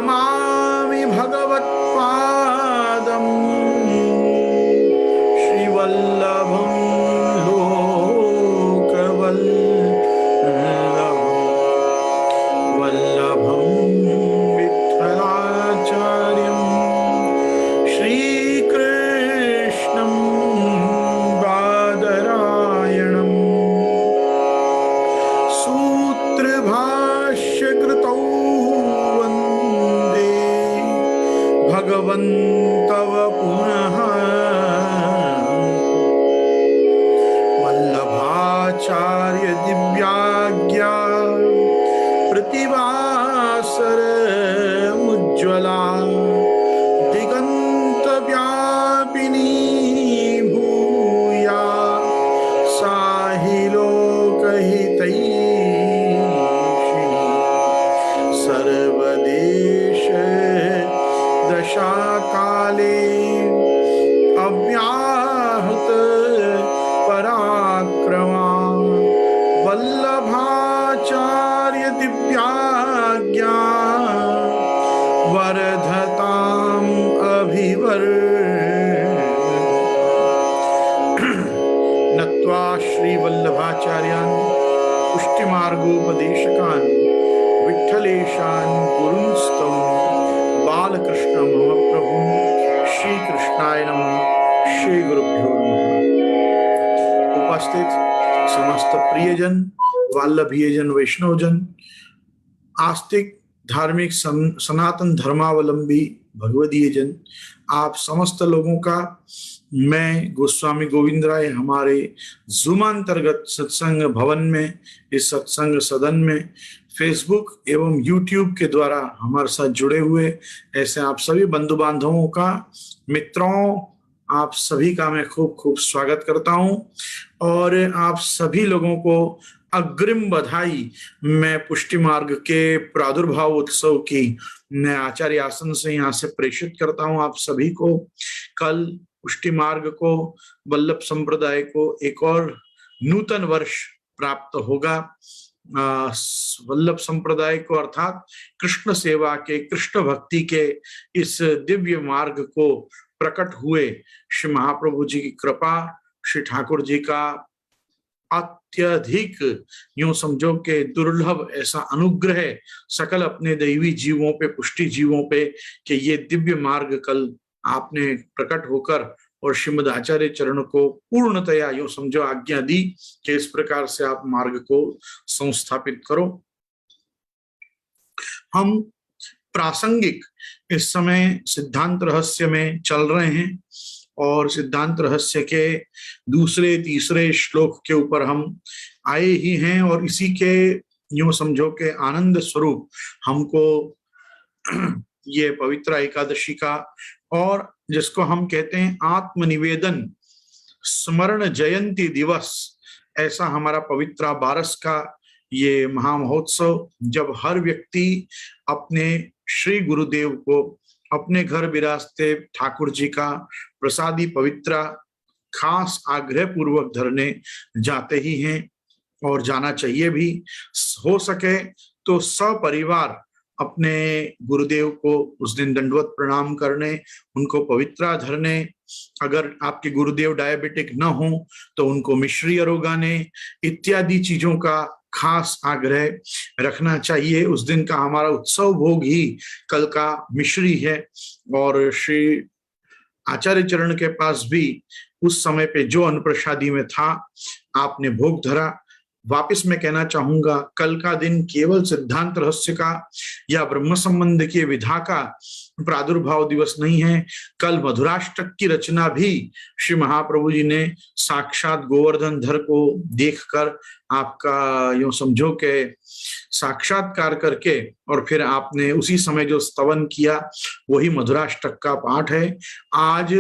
नमामि भगवत्पादं श्रीवल्लभं लोकवल्लभं वल्लभं विठ्ठलाचार्यं श्रीकृष्णं बादरायणं सूत्रभाष्यकृतौ वन्दे भगवन्तव पुनः वल्लभाचार्य दिव्याज्ञा प्रतिभासर उज्ज्वला दिगंत व्यापिनी भूया साहि लोकहितैषी सर्वदेश दशाकाले अव्याहत पराक्रमा वल्लभाचार्य दिव्याज्ञा वर्धताम् नत्वा श्रीवल्लभाचार्यान् पुष्टिमार्गोपदेशकान् विठ्ठलेशान् गुरुंस्तव बालकृष्ण मम प्रभु श्रीकृष्णाय नमः। श्री गुरुभ्यो नमः। उपस्थित समस्त प्रियजन, वाल्लभीयजन, वैष्णवजन, आस्तिक, धार्मिक, सनातन धर्मावलंबी भगवदीय जन, आप समस्त लोगों का मैं गोस्वामी गोविंद राय हमारे जूमांतर्गत सत्संग भवन में, इस सत्संग सदन में, फेसबुक एवं यूट्यूब के द्वारा हमारे साथ जुड़े हुए ऐसे आप सभी बंधु बांधवों का, मित्रों, आप सभी का मैं खूब खूब स्वागत करता हूं और आप सभी लोगों को अग्रिम बधाई मैं पुष्टि मार्ग के प्रादुर्भाव उत्सव की मैं आचार्य आसन से यहाँ से प्रेषित करता हूँ आप सभी को। कल पुष्टि मार्ग को, वल्लभ संप्रदाय को एक और नूतन वर्ष प्राप्त होगा। वल्लभ संप्रदाय को अर्थात कृष्ण सेवा के, कृष्ण भक्ति के इस दिव्य मार्ग को प्रकट हुए श्री महाप्रभु जी की कृपा, श्री ठाकुर जी का अत्यधिक, यूं समझो के दुर्लभ ऐसा अनुग्रह सकल अपने दैवी जीवों पे, पुष्टि जीवों पे, कि ये दिव्य मार्ग कल आपने प्रकट होकर और श्रीमद आचार्य चरण को पूर्णतया यूं समझो आज्ञा दी कि इस प्रकार से आप मार्ग को संस्थापित करो। हम प्रासंगिक इस समय सिद्धांत रहस्य में चल रहे हैं और सिद्धांत रहस्य के दूसरे तीसरे श्लोक के ऊपर हम आए ही हैं और इसी के यूं समझो के आनंद स्वरूप हमको ये पवित्र एकादशी का, और जिसको हम कहते हैं आत्मनिवेदन स्मरण जयंती दिवस, ऐसा हमारा पवित्र बारस का ये महामहोत्सव, जब हर व्यक्ति अपने श्री गुरुदेव को अपने घर विराजते ठाकुर जी का प्रसादी पवित्र खास आग्रह पूर्वक धरने जाते ही हैं और जाना चाहिए भी। हो सके तो सपरिवार अपने गुरुदेव को उस दिन दंडवत प्रणाम करने, उनको पवित्रा धरने, अगर आपके गुरुदेव डायबिटिक न हो तो उनको मिश्री अरोगाने इत्यादि चीजों का खास आग्रह रखना चाहिए। उस दिन का हमारा उत्सव भोग ही कल का मिश्री है और श्री आचार्य चरण के पास भी उस समय पे जो अन्नप्रसादी में था आपने भोग धरा। वापस मैं कहना चाहूंगा, कल का दिन केवल सिद्धांत रहस्य का या ब्रह्म संबंध के विधा का प्रादुर्भाव दिवस नहीं है। कल मधुराष्टक की रचना भी श्री महाप्रभु जी ने साक्षात गोवर्धन धर को देखकर आपका यूं समझो के साक्षात्कार करके और फिर आपने उसी समय जो स्तवन किया वही मधुराष्टक का पाठ है। आज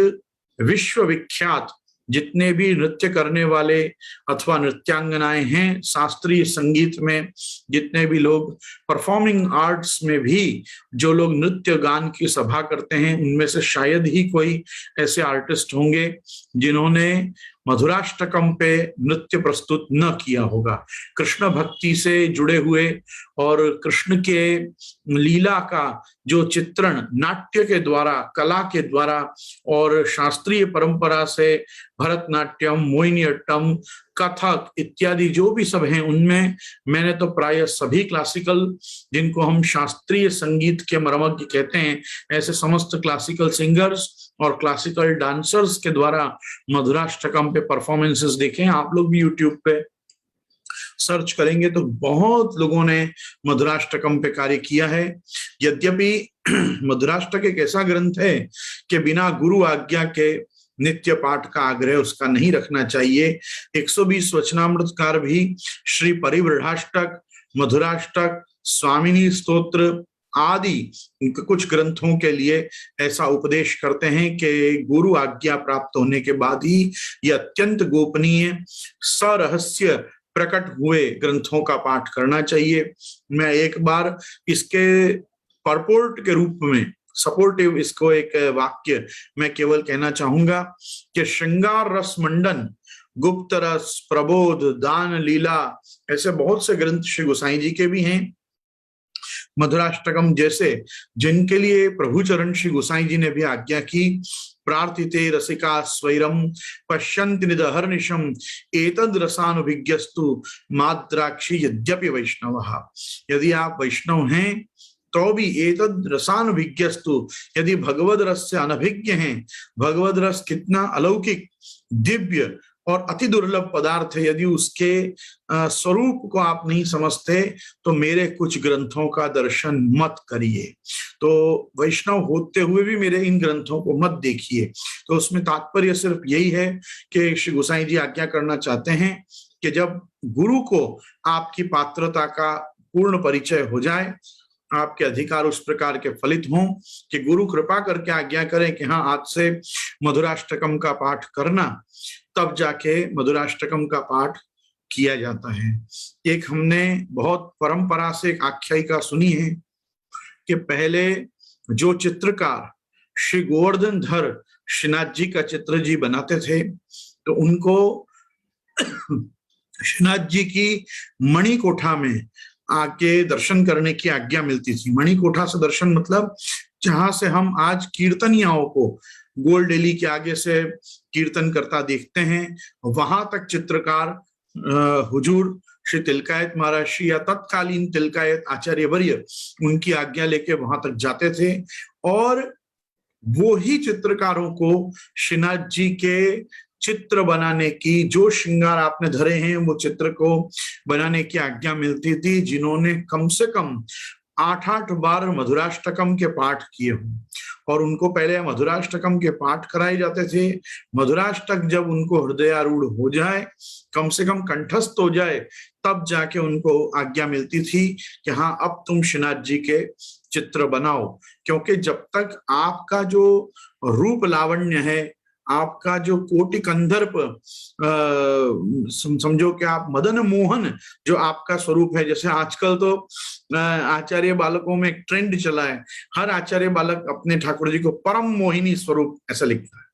विश्व विख्यात जितने भी नृत्य करने वाले अथवा नृत्यांगनाएं हैं, शास्त्रीय संगीत में जितने भी लोग, परफॉर्मिंग आर्ट्स में भी जो लोग नृत्य गान की सभा करते हैं, उनमें से शायद ही कोई ऐसे आर्टिस्ट होंगे जिन्होंने मधुराष्टकम पे नृत्य प्रस्तुत न किया होगा। कृष्ण भक्ति से जुड़े हुए और कृष्ण के लीला का जो चित्रण नाट्य के द्वारा, कला के द्वारा और शास्त्रीय परंपरा से भरतनाट्यम, मोहिनीअट्टम, कथक इत्यादि जो भी सब हैं, उनमें मैंने तो प्राय सभी क्लासिकल, जिनको हम शास्त्रीय संगीत के मर्मज्ञ कहते हैं, ऐसे समस्त क्लासिकल सिंगर्स और क्लासिकल डांसर्स के द्वारा मधुराष्टकम पे परफॉर्मेंसेस देखे। आप लोग भी यूट्यूब पे सर्च करेंगे तो बहुत लोगों ने मधुराष्टकम पे कार्य किया है। यद्यपि मधुराष्टक एक ऐसा ग्रंथ है कि बिना गुरु आज्ञा के नित्य पाठ का आग्रह उसका नहीं रखना चाहिए। 120 वचनामृतकार भी श्री परिवृढ़ाष्टक, मधुराष्टक, स्वामिनी स्तोत्र आदि कुछ ग्रंथों के लिए ऐसा उपदेश करते हैं कि गुरु आज्ञा प्राप्त होने के बाद ही ये अत्यंत गोपनीय सरहस्य प्रकट हुए ग्रंथों का पाठ करना चाहिए। मैं एक बार इसके परपोर्ट के रूप में सपोर्टिव इसको एक वाक्य मैं केवल कहना चाहूंगा कि श्रृंगार रस मंडन, गुप्त रस, प्रबोध, दान लीला, ऐसे बहुत से ग्रंथ श्री गोसाई जी के भी हैं। मधुराष्टकम जैसे जिनके लिए प्रभु चरण श्री गोसाई जी ने भी आज्ञा की, प्रार्थिते रसिका स्वैरम पश्यन्ति निदहर्निशम एतद रसानुभिज्ञस्तु माद्राक्षी यद्यपि वैष्णवः। यदि आप वैष्णव हैं तो भी एतद रसानुभिज्ञस्तु, यदि भगवद रस से अनभिज्ञ हैं, भगवद रस कितना अलौकिक, दिव्य और अति दुर्लभ पदार्थ है, यदि उसके स्वरूप को आप नहीं समझते तो मेरे कुछ ग्रंथों का दर्शन मत करिए। तो वैष्णव होते हुए भी मेरे इन ग्रंथों को मत देखिए। तो उसमें तात्पर्य सिर्फ यही है कि श्री गोसाई जी आज्ञा करना चाहते हैं कि जब गुरु को आपकी पात्रता का पूर्ण परिचय हो जाए, आपके अधिकार उस प्रकार के फलित हों कि गुरु कृपा करके आज्ञा करें कि हाँ आज से मधुराष्टकम का पाठ करना, तब जाके मधुराष्टकम का पाठ किया जाता है। एक हमने बहुत परंपरा से एक आख्यायिका सुनी है कि पहले जो चित्रकार श्री गोवर्धन धर श्रीनाथ जी का चित्र जी बनाते थे तो उनको श्रीनाथ जी की मणिकोठा में आके दर्शन करने की आज्ञा मिलती थी। मणिकोठा से दर्शन मतलब जहां से हम आज कीर्तनियाओं को गोल डेली के आगे से कीर्तन करता देखते हैं, वहां तक चित्रकार हुजूर श्री तिलकायत महाराज श्री या तत्कालीन तिलकायत आचार्य वर्य उनकी आज्ञा लेके वहां तक जाते थे और वो ही चित्रकारों को श्रीनाथ जी के चित्र बनाने की, जो श्रृंगार आपने धरे हैं वो चित्र को बनाने की आज्ञा मिलती थी, जिन्होंने कम से कम 8-8 बार मधुराष्टकम के पाठ किए हों। और उनको पहले मधुराष्टकम के पाठ कराए जाते थे। मधुराष्टक जब उनको हृदयारूढ़ हो जाए, कम से कम कंठस्थ हो जाए, तब जाके उनको आज्ञा मिलती थी कि हाँ अब तुम श्रीनाथ जी के चित्र बनाओ। क्योंकि जब तक आपका जो रूप लावण्य है, आपका जो कोटि कंदर्प, समझो कि आप मदन मोहन जो आपका स्वरूप है, जैसे आजकल तो आचार्य बालकों में एक ट्रेंड चला है, हर आचार्य बालक अपने ठाकुर जी को परम मोहिनी स्वरूप ऐसा लिखता है,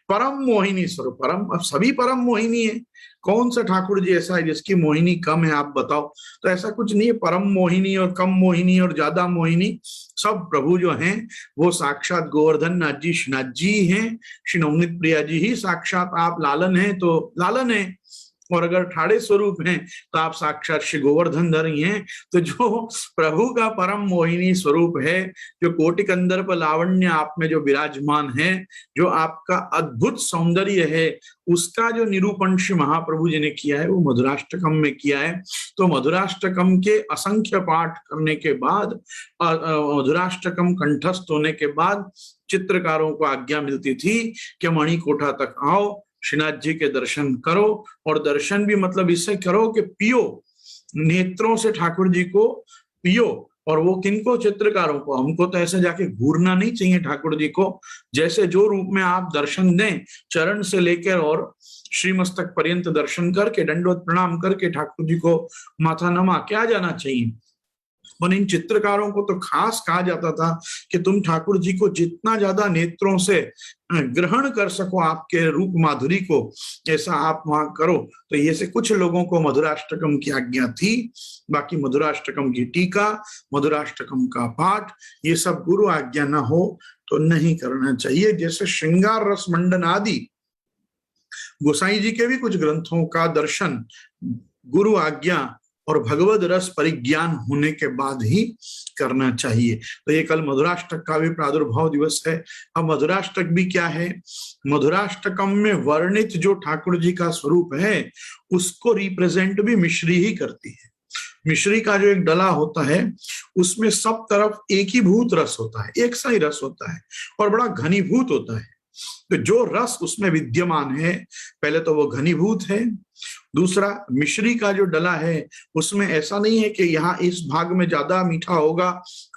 परम मोहिनी स्वरूप। परम, अब सभी परम मोहिनी है, कौन सा ठाकुर जी ऐसा है जिसकी मोहिनी कम है, आप बताओ। तो ऐसा कुछ नहीं है, परम मोहिनी और कम मोहिनी और ज्यादा मोहिनी, सब प्रभु जो हैं वो साक्षात गोवर्धन नाथ जी श्रीनाथ जी हैं। श्री नवनीत प्रिया जी ही साक्षात आप लालन हैं तो लालन है, और अगर ठाड़े स्वरूप हैं तो आप साक्षात श्री गोवर्धन धर ही हैं। तो जो प्रभु का परम मोहिनी स्वरूप है, जो कोटि कंदर्प लावण्य आप में जो विराजमान है, जो आपका अद्भुत सौंदर्य है, उसका जो निरूपण श्री महाप्रभु जी ने किया है वो मधुराष्टकम में किया है। तो मधुराष्टकम के असंख्य पाठ करने के बाद, मधुराष्टकम कंठस्थ होने के बाद चित्रकारों को आज्ञा मिलती थी कि मणिकोठा तक आओ, श्रीनाथ जी के दर्शन करो। और दर्शन भी मतलब इससे करो कि पियो, नेत्रों से ठाकुर जी को पियो। और वो किनको? चित्रकारों को। हमको तो ऐसे जाके घूरना नहीं चाहिए ठाकुर जी को। जैसे जो रूप में आप दर्शन दें, चरण से लेकर और श्रीमस्तक पर्यंत दर्शन करके, दंडवत प्रणाम करके ठाकुर जी को माथा नमा के आ जाना चाहिए। और इन चित्रकारों को तो खास कहा जाता था कि तुम ठाकुर जी को जितना ज्यादा नेत्रों से ग्रहण कर सको आपके रूप माधुरी को, ऐसा आप वहां करो। तो ये से कुछ लोगों को मधुराष्टकम की आज्ञा थी, बाकी मधुराष्टकम की टीका, मधुराष्टकम का पाठ, ये सब गुरु आज्ञा ना हो तो नहीं करना चाहिए। जैसे श्रृंगार रस मंडन आदि गोसाई जी के भी कुछ ग्रंथों का दर्शन गुरु आज्ञा और भगवद रस परिज्ञान होने के बाद ही करना चाहिए। तो ये कल मधुराष्टक का भी प्रादुर्भाव दिवस है। अब मधुराष्टक भी क्या है, मधुराष्टकम में वर्णित जो ठाकुर जी का स्वरूप है उसको रिप्रेजेंट भी मिश्री ही करती है। मिश्री का जो एक डला होता है उसमें सब तरफ एक ही भूत रस होता है, एक सा ही रस होता है और बड़ा घनीभूत होता है। तो जो रस उसमें विद्यमान है पहले तो वो घनीभूत है, दूसरा मिश्री का जो डला है उसमें ऐसा नहीं है कि यहाँ इस भाग में ज्यादा मीठा होगा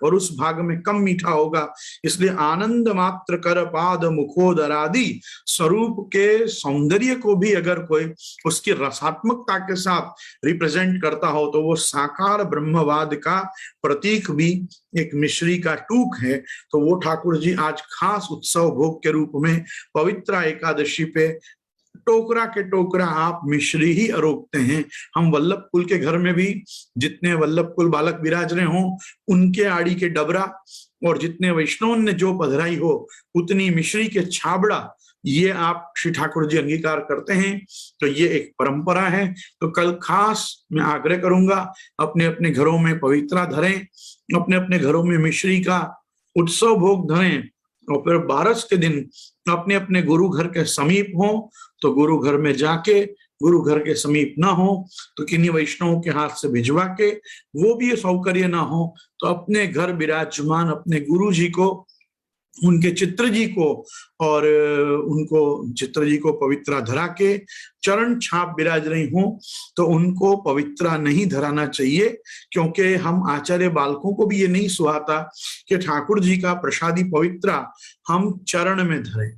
और उस भाग में कम मीठा होगा, इसलिए आनंद मात्र कर पाद मुखोदरादि स्वरूप के सौंदर्य को भी अगर कोई उसकी रसात्मकता के साथ रिप्रेजेंट करता हो तो वो साकार ब्रह्मवाद का प्रतीक भी एक मिश्री का टूक है। तो वो ठाकुर जी आज खास उत्सव भोग के रूप में पवित्र एकादशी पे टोकरा के टोकरा आप मिश्री ही अरोगते हैं। हम वल्लभ कुल के घर में भी जितने वल्लभ कुल बालक विराज रहे हों उनके आड़ी के डबरा और जितने वैष्णव ने जो पधराई हो उतनी मिश्री के छाबड़ा, ये आप श्री ठाकुर जी अंगीकार करते हैं। तो ये एक परंपरा है। तो कल खास मैं आग्रह करूंगा अपने अपने घरों में पवित्रा धरें, अपने अपने घरों में मिश्री का उत्सव भोग धरें और फिर बारस के दिन अपने अपने गुरु घर के समीप हो तो गुरु घर में जाके, गुरु घर के समीप ना हो तो किन्हीं वैष्णवों के हाथ से भिजवा के, वो भी सौकर्य ना हो तो अपने घर विराजमान अपने गुरु जी को, उनके चित्र जी को और उनको चित्र जी को पवित्रा धरा के चरण छाप विराज रही हो तो उनको पवित्रा नहीं धराना चाहिए, क्योंकि हम आचार्य बालकों को भी ये नहीं सुहाता कि ठाकुर जी का प्रसादी पवित्रा हम चरण में धरें।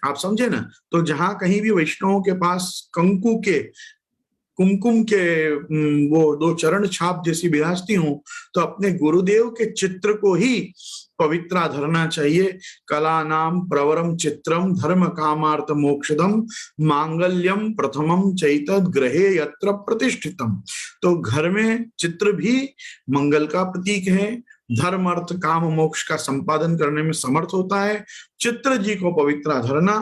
आप समझे ना। तो जहां कहीं भी वैष्णवों के पास कंकु के, कुमकुम के वो दो चरण छाप जैसी विराजती हूं तो अपने गुरुदेव के चित्र को ही पवित्रा धरना चाहिए। कला नाम प्रवरम चित्रम धर्म कामार्थ मोक्षदम मांगल्यम प्रथमम चैतद ग्रहे यत्र प्रतिष्ठितम। तो घर में चित्र भी मंगल का प्रतीक है, धर्म अर्थ काम मोक्ष का संपादन करने में समर्थ होता है। चित्र जी को पवित्रा धरना,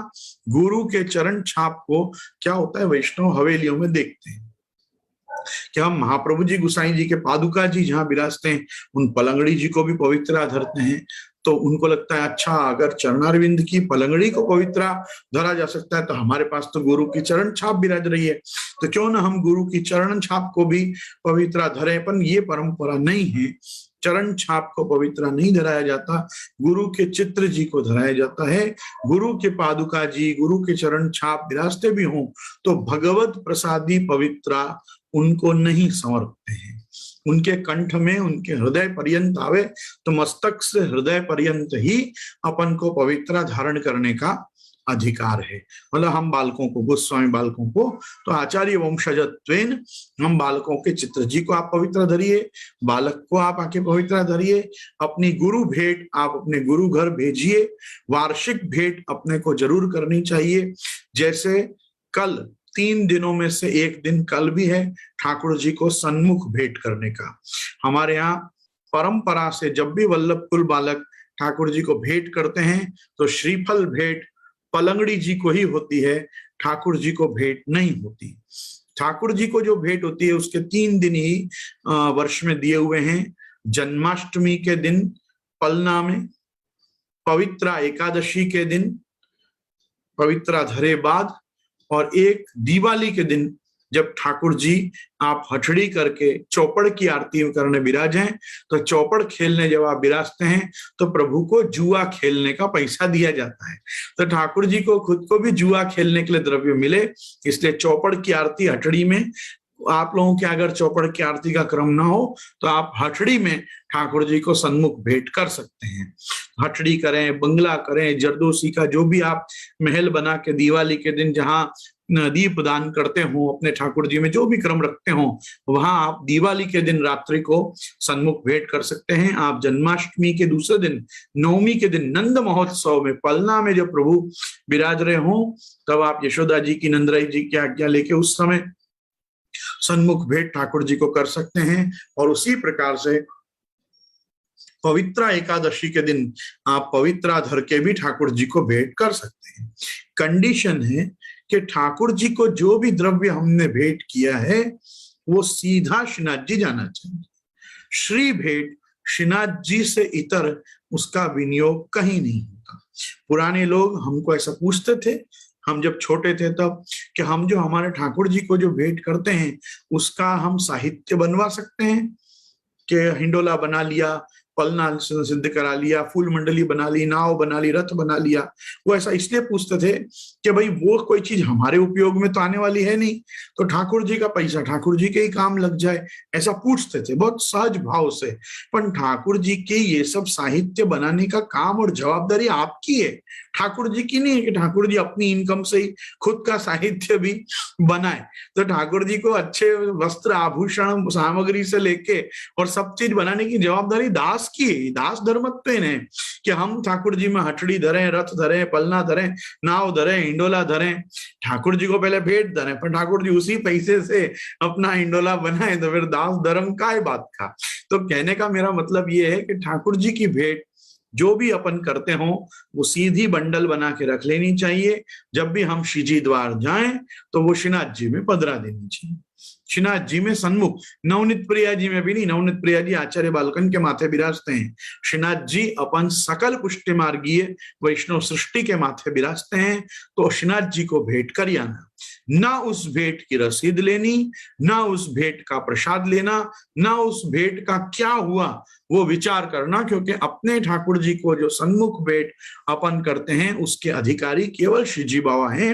गुरु के चरण छाप को क्या होता है वैष्णव हवेलियों में देखते हैं कि हम महाप्रभु जी गुसाई जी के पादुका जी जहां विराजते हैं उन पलंगड़ी जी को भी पवित्रा धरते हैं। तो उनको लगता है अच्छा अगर चरणारविंद की पलंगड़ी को पवित्रा धरा जा सकता है तो हमारे पास तो गुरु की चरण छाप विराज रही है, तो क्यों ना हम गुरु की चरण छाप को भी पवित्रा धरे। पर ये परंपरा नहीं है, चरण छाप को पवित्रा नहीं धराया जाता, गुरु के चित्र जी को धराया जाता है। गुरु के पादुका जी, गुरु के चरण छाप विराजते भी हों तो भगवत प्रसादी पवित्रा उनको नहीं समर्पते हैं। उनके कंठ में, उनके हृदय पर्यंत आवे तो मस्तक से हृदय पर्यंत ही अपन को पवित्रा धारण करने का अधिकार है। मतलब हम बालकों को, गोस्वामी बालकों को, तो आचार्य वंशजत्वेन हम बालकों के चित्र जी को आप पवित्र धरिए, बालक को आप आके पवित्र धरिए, अपनी गुरु भेंट आप अपने गुरु घर भेजिए, वार्षिक भेंट अपने को जरूर करनी चाहिए। जैसे कल 3 दिनों में से एक दिन कल भी है ठाकुर जी को सन्मुख भेंट करने का। हमारे यहाँ परंपरा से जब भी वल्लभ कुल बालक ठाकुर जी को भेंट करते हैं तो श्रीफल भेंट पलंगड़ी जी को ही होती है, ठाकुर जी को भेंट नहीं होती। ठाकुर जी को जो भेंट होती है उसके 3 दिन ही वर्ष में दिए हुए हैं। जन्माष्टमी के दिन पलना में, पवित्रा एकादशी के दिन पवित्रा धरे बाद, और एक दिवाली के दिन जब ठाकुर जी आप हथड़ी करके चौपड़ की आरती करने विराजें तो चौपड़ खेलने जब आप विराजते हैं तो प्रभु को जुआ खेलने का पैसा दिया जाता है। तो ठाकुर जी को खुद को भी जुआ खेलने के लिए द्रव्य मिले, इसलिए चौपड़ की आरती हथड़ी में। आप लोगों के अगर चौपड़ की आरती का क्रम ना हो तो आप हथड़ी में ठाकुर जी को सन्मुख भेंट कर सकते हैं। हथड़ी करें, बंगला करें, जरदोसी का जो भी आप महल बना के दिवाली के दिन जहां दीप दान करते हो, अपने ठाकुर जी में जो भी क्रम रखते हो, वहां आप दिवाली के दिन रात्रि को सन्मुख भेंट कर सकते हैं। आप जन्माष्टमी के दूसरे दिन, नवमी के दिन नंद महोत्सव में पलना में जब प्रभु विराज रहे हो, तब आप यशोदा जी की, नंदराई जी की आज्ञा लेके उस समय सन्मुख भेंट ठाकुर जी को कर सकते हैं। और उसी प्रकार से पवित्रा एकादशी के दिन आप पवित्रा धर के भी ठाकुर जी को भेंट कर सकते हैं। कंडीशन है कि ठाकुर जी को जो भी द्रव्य हमने भेंट किया है वो सीधा श्रीनाथ जी जाना चाहिए। श्री भेंट श्रीनाथ जी से इतर उसका विनियोग कहीं नहीं होता। पुराने लोग हमको ऐसा पूछते थे, हम जब छोटे थे तब, कि हम जो हमारे ठाकुर जी को जो भेंट करते हैं उसका हम साहित्य बनवा सकते हैं? कि हिंडोला बना लिया, पलना सिद्ध करा लिया, फूल मंडली बना ली, नाव बना ली, रथ बना लिया। वो ऐसा इसलिए पूछते थे कि भाई वो कोई चीज हमारे उपयोग में तो आने वाली है नहीं, तो ठाकुर जी का पैसा ठाकुर जी के ही काम लग जाए, ऐसा पूछते थे बहुत सहज भाव से। पर ठाकुर जी के ये सब साहित्य बनाने का काम और जवाबदारी आपकी है, ठाकुर जी की नहीं है कि ठाकुर जी अपनी इनकम से ही खुद का साहित्य भी बनाए। तो ठाकुर जी को अच्छे वस्त्र, आभूषण, सामग्री से लेके और सब चीज बनाने की जवाबदारी दास की है। दास धर्मत्व है कि हम ठाकुर जी में हथड़ी धरें, रथ धरें, पलना धरें, नाव धरें, हिंडोला धरें, ठाकुर जी को पहले भेंट धरें, पर ठाकुर जी उसी पैसे से अपना हिंडोला बनाए, तो फिर दास धर्म का बात का। तो कहने का मेरा मतलब ये है कि ठाकुर जी की भेंट जो भी अपन करते हो वो सीधी बंडल बना के रख लेनी चाहिए। जब भी हम श्रीजी द्वार जाएं तो वो श्रीनाथ जी में पधरा देनी चाहिए। श्रीनाथ जी में सन्मुख, नवनीत प्रिया जी में भी नहीं, नवनीत प्रिया जी आचार्य बालकन के माथे विराजते हैं। श्रीनाथ जी अपन सकल पुष्टि मार्गीय वैष्णव सृष्टि के माथे विराजते हैं। तो श्रीनाथ जी को भेंट कर आना, ना उस भेंट की रसीद लेनी, ना उस भेंट का प्रसाद लेना, ना उस भेंट का क्या हुआ वो विचार करना, क्योंकि अपने ठाकुर जी को जो सन्मुख भेंट अपन करते हैं उसके अधिकारी केवल श्रीजी बाबा हैं।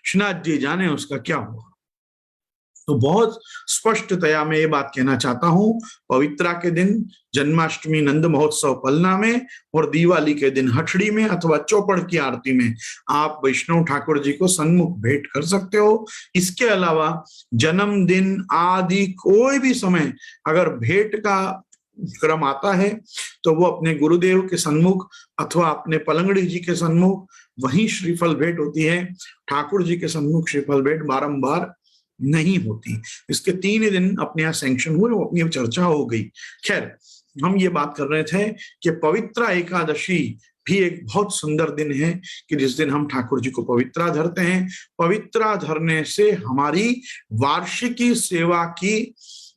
श्रीनाथ जी जाने उसका क्या हुआ। तो बहुत स्पष्टतया मैं ये बात कहना चाहता हूं, पवित्रा के दिन जन्माष्टमी नंद महोत्सव पलना में और दिवाली के दिन हठड़ी में अथवा चौपड़ की आरती में आप वैष्णव ठाकुर जी को सन्मुख भेंट कर सकते हो। इसके अलावा जन्मदिन आदि कोई भी समय अगर भेंट का क्रम आता है तो वो अपने गुरुदेव के सन्मुख अथवा अपने पलंगड़ी जी के सन्मुख वहीं श्रीफल भेंट होती है। ठाकुर जी के सन्मुख श्रीफल भेंट बारंबार नहीं होती। इसके 3 दिन अपने यहाँ सैंक्शन हुए, वो अपनी चर्चा हो गई। खैर, हम ये बात कर रहे थे कि पवित्रा एकादशी भी एक बहुत सुंदर दिन है कि जिस दिन हम ठाकुर जी को पवित्रा धरते हैं। पवित्रा धरने से हमारी वार्षिकी सेवा की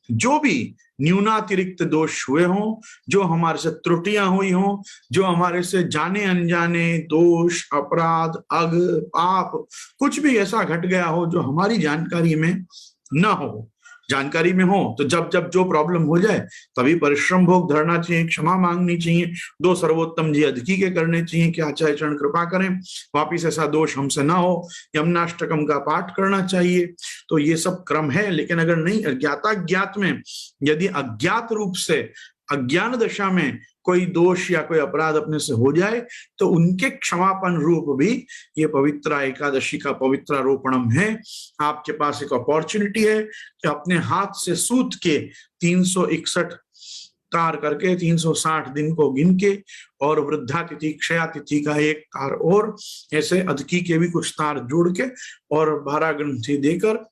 जो भी न्यूनातिरिक्त दोष हुए हों, जो हमारे से त्रुटियां हुई हों, जो हमारे से जाने अनजाने दोष, अपराध, अग, पाप कुछ भी ऐसा घट गया हो जो हमारी जानकारी में ना हो, जानकारी में हो, तो जब जब जो प्रॉब्लम हो जाए तभी परिश्रम भोग धरना चाहिए, क्षमा मांगनी चाहिए, 2 सर्वोत्तम जी अधिकी के करने चाहिए कि आचार्य चरण कृपा करें, वापिस ऐसा दोष हमसे ना हो, यमुनाष्टकम का पाठ करना चाहिए। तो ये सब क्रम है। लेकिन अगर नहीं, अज्ञाता ज्ञात में यदि अज्ञात रूप से अज्ञान दशा में कोई दोष या कोई अपराध अपने से हो जाए तो उनके क्षमापन रूप भी ये पवित्रा एकादशी का पवित्रारोपणम है। आपके पास एक अपॉर्चुनिटी है कि अपने हाथ से सूत के 361 तार करके 360 दिन को गिन के और वृद्धा तिथि, क्षया तिथि का 1 तार और ऐसे अधिकी के भी कुछ तार जोड़ के और 12 ग्रंथि देकर,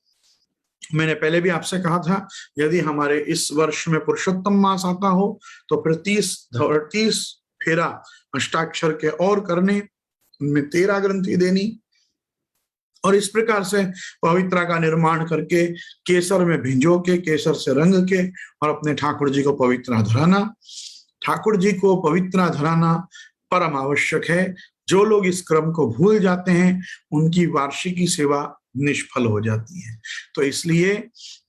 मैंने पहले भी आपसे कहा था यदि हमारे इस वर्ष में पुरुषोत्तम मास आता हो तो फिर 30 फेरा अष्टाक्षर के और करने, उनमें 13 ग्रंथि देनी और इस प्रकार से पवित्रा का निर्माण करके केसर में भिंजो के, केसर से रंग के और अपने ठाकुर जी को पवित्रा धराना। ठाकुर जी को पवित्रा धराना परम आवश्यक है। जो लोग इस क्रम को भूल जाते हैं उनकी वार्षिकी सेवा निष्फल हो जाती है। तो इसलिए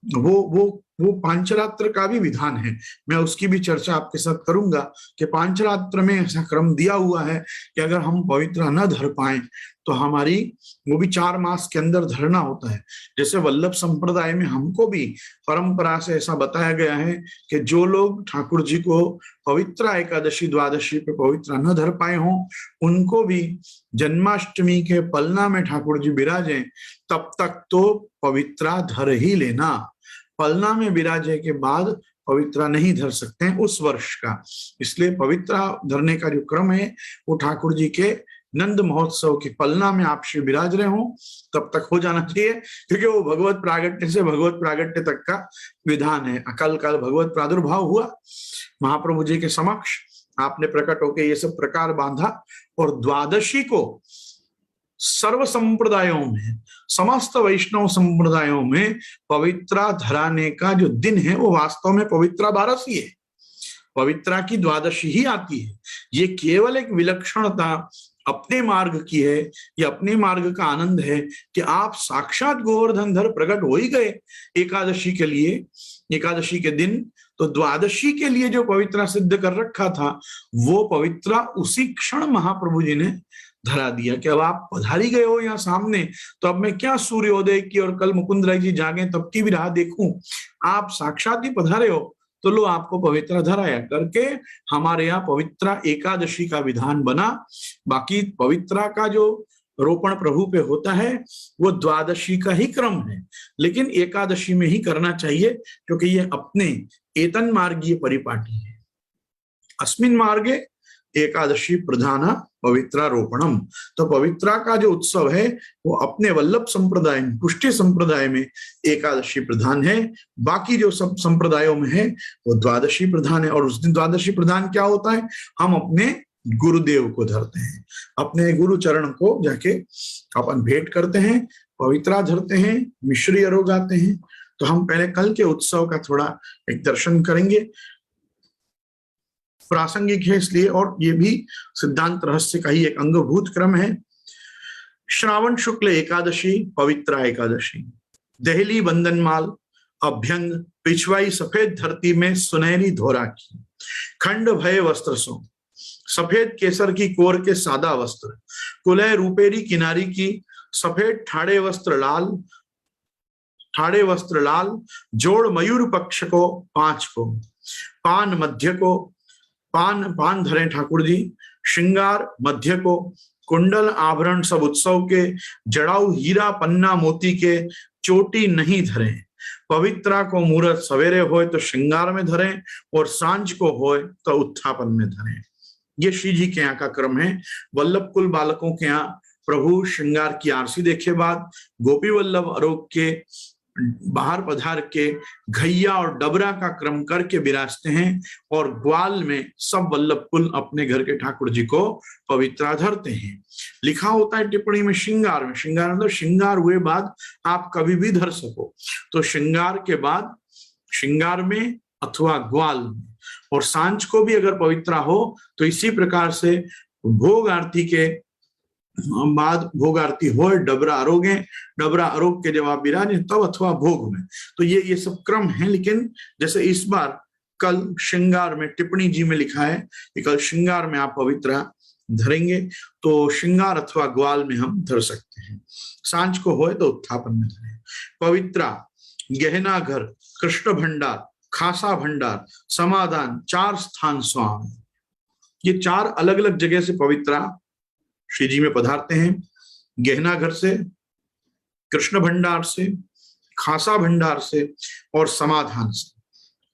वो पांचरात्र का भी विधान है। मैं उसकी भी चर्चा आपके साथ करूंगा कि पांचरात्र में ऐसा क्रम दिया हुआ है कि अगर हम पवित्र न धर पाए तो हमारी, वो भी 4 मास के अंदर धरना होता है। जैसे वल्लभ संप्रदाय में हमको भी परंपरा से ऐसा बताया गया है कि जो लोग ठाकुर जी को पवित्र एकादशी द्वादशी पे पवित्र न धर पाए हों, उनको भी जन्माष्टमी के पलना में ठाकुर जी विराजे तब तक तो पवित्रा धर ही लेना। पलना में विराजे के बाद पवित्रा नहीं धर सकते हैं उस वर्ष का। इसलिए पवित्रा धरने का जो क्रम है वो ठाकुर जी के नंद महोत्सव की पलना में आप श्री विराज रहे हो तब तक हो जाना चाहिए, क्योंकि वो भगवत प्रागट्य से भगवत प्रागट्य तक का विधान है। अकाल काल भगवत प्रादुर्भाव हुआ महाप्रभु जी के समक्ष, आपने प्रकट होकर ये सब प्रकार बांधा, और द्वादशी को सर्व संप्रदायों में, समस्त वैष्णव संप्रदायों में पवित्रा धराने का जो दिन है वो वास्तव में पवित्रा बारस ही है, पवित्रा की द्वादशी ही आती है। ये केवल एक विलक्षणता अपने मार्ग की है, ये अपने मार्ग का आनंद है कि आप साक्षात गोवर्धन धर प्रकट हो ही गए एकादशी के लिए, एकादशी के दिन। तो द्वादशी के लिए जो पवित्रा सिद्ध कर रखा था वो पवित्रा उसी क्षण महाप्रभु जी ने धरा दिया कि अब आप पधारी गए हो यहाँ सामने, तो अब मैं क्या सूर्योदय की और कल मुकुंद राय जी जागे तब की भी राह देखूं, आप साक्षात ही पधारे हो तो लो आपको पवित्रा धराया करके हमारे यहाँ पवित्रा एकादशी का विधान बना। बाकी पवित्रा का जो रोपण प्रभु पे होता है वो द्वादशी का ही क्रम है, लेकिन एकादशी में ही करना चाहिए क्योंकि ये अपने एतन मार्गीय परिपाटी है। अस्मिन मार्गे एकादशी प्रधाना पवित्रा रोपणम। तो पवित्रा का जो उत्सव है वो अपने वल्लभ संप्रदाय में, पुष्टि संप्रदाय में एकादशी प्रधान है, बाकी जो सब संप्रदायों में है वो द्वादशी प्रधान है। और उस दिन द्वादशी प्रधान क्या होता है, हम अपने गुरुदेव को धरते हैं, अपने गुरु चरण को जाके अपन भेंट करते हैं, पवित्रा धरते हैं, मिश्री अरोग आते हैं। तो हम पहले कल के उत्सव का थोड़ा एक दर्शन करेंगे, प्रासंगिक है इसलिए, और ये भी सिद्धांत रहस्य का ही एक अंगभूत क्रम है। श्रावण शुक्ल एकादशी पवित्रा एकादशी, दहली बंधनमाल अभ्यंग पिछवाई सफेद धरती में सुनहरी धोरा की, खंड भय वस्त्र सो सफेद केसर की कोर के सादा वस्त्र, कुलय रूपेरी किनारी की सफेद ठाड़े वस्त्र लाल, जोड़ मयूर पक्ष को 5 को, पान मध्य को, पान धरे ठाकुर जी, श्रृंगार मध्य को, कुंडल आभरण सब उत्सव के, जड़ाऊ हीरा पन्ना मोती के, चोटी नहीं धरे। पवित्रा को मुहूर्त सवेरे होए तो श्रृंगार में धरें और सांझ को होए तो उत्थापन में धरें। ये श्री जी के यहाँ का क्रम है। वल्लभ कुल बालकों के यहाँ प्रभु श्रृंगार की आरसी देखे बाद गोपी वल्लभ आरोग के बाहर पधार के घैया और डबरा का क्रम करके विराजते हैं, और ग्वाल में सब वल्लभ कुल अपने घर के ठाकुर जी को पवित्रा धरते हैं। लिखा होता है टिप्पणी में श्रृंगार में, श्रृंगार मतलब श्रृंगार हुए बाद आप कभी भी धर सको, तो श्रृंगार के बाद श्रृंगार में अथवा ग्वाल में, और सांझ को भी अगर पवित्रा हो तो इसी प्रकार से भोग आरती के बाद भोग आरती हो, डबरा आरोगे, डबरा आरोग के जब आप विराजे तब अथवा भोग में। तो ये सब क्रम है। लेकिन जैसे इस बार कल श्रृंगार में टिप्पणी जी में लिखा है कि कल श्रृंगार में आप पवित्रा धरेंगे, तो श्रृंगार अथवा ग्वाल में हम धर सकते हैं। सांझ को होए तो उत्थापन में धरें। पवित्रा, गहना घर, कृष्ण भंडार, खासा भंडार, समाधान, 4 स्थान स्वामी, ये 4 अलग अलग जगह से पवित्रा श्री जी में पधारते हैं। गहना घर से, कृष्ण भंडार से, खासा भंडार से और समाधान से,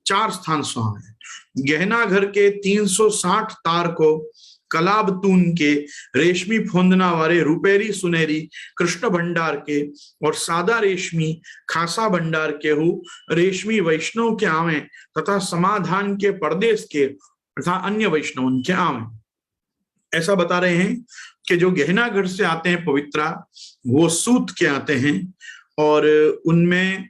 4 स्थान स्वामी। गहना घर के 360 तार को कलाबतून के रेशमी फोंदना वाले रुपेरी सुनहरी कृष्ण भंडार के और सादा रेशमी खासा भंडार के रेशमी वैष्णव के आवे तथा समाधान के परदेश के तथा अन्य वैष्णव के आवे। ऐसा बता रहे हैं कि जो गहना घर से आते हैं पवित्रा वो सूत के आते हैं, और उनमें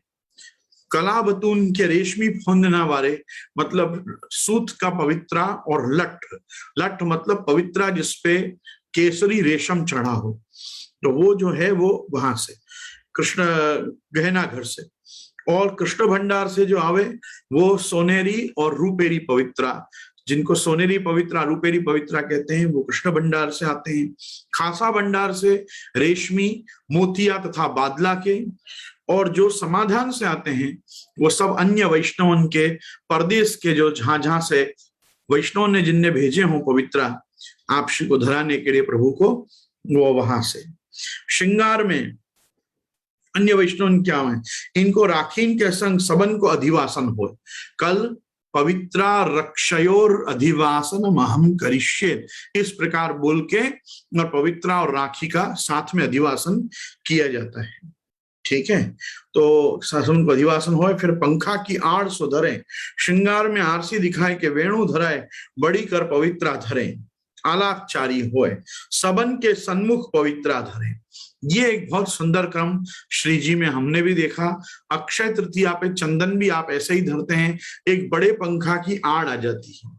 कलाबतून के रेशमी फोंदना वाले मतलब सूत का पवित्रा, और लट मतलब पवित्रा जिसपे केसरी रेशम चढ़ा हो, तो वो जो है वो वहां से कृष्ण गहना घर से। और कृष्ण भंडार से जो आवे वो सोनेरी और रूपेरी पवित्रा, जिनको सोनेरी पवित्रा रूपेरी पवित्रा कहते हैं, वो कृष्ण भंडार से आते हैं। खासा भंडार से रेशमी, मोतिया तथा बादला के, और जो समाधान से आते हैं वो सब अन्य वैष्णवन के परदेश के, जो जहां जहां से वैष्णव ने जिनने भेजे हों पवित्रा आप श्री को धराने के लिए प्रभु को, वो वहां से। श्रृंगार में अन्य वैष्णव क्या है, इनको राखीन के संग सबन को अधिवासन हो। कल पवित्रा रक्षयोर अधिवासन महम करिष्ये, इस प्रकार बोल के और पवित्रा और राखी का साथ में अधिवासन किया जाता है। ठीक है, तो सबन को अधिवासन हो। फिर पंखा की आड़ सो धरे, श्रृंगार में आरसी दिखाए के वेणु धराए, बड़ी कर पवित्रा धरे, आलापचारी होए, सबन के सन्मुख पवित्रा धरे। ये एक बहुत सुंदर क्रम श्री जी में हमने भी देखा। अक्षय तृतीया पे चंदन भी आप ऐसे ही धरते हैं, एक बड़े पंखा की आड़ आ जाती है,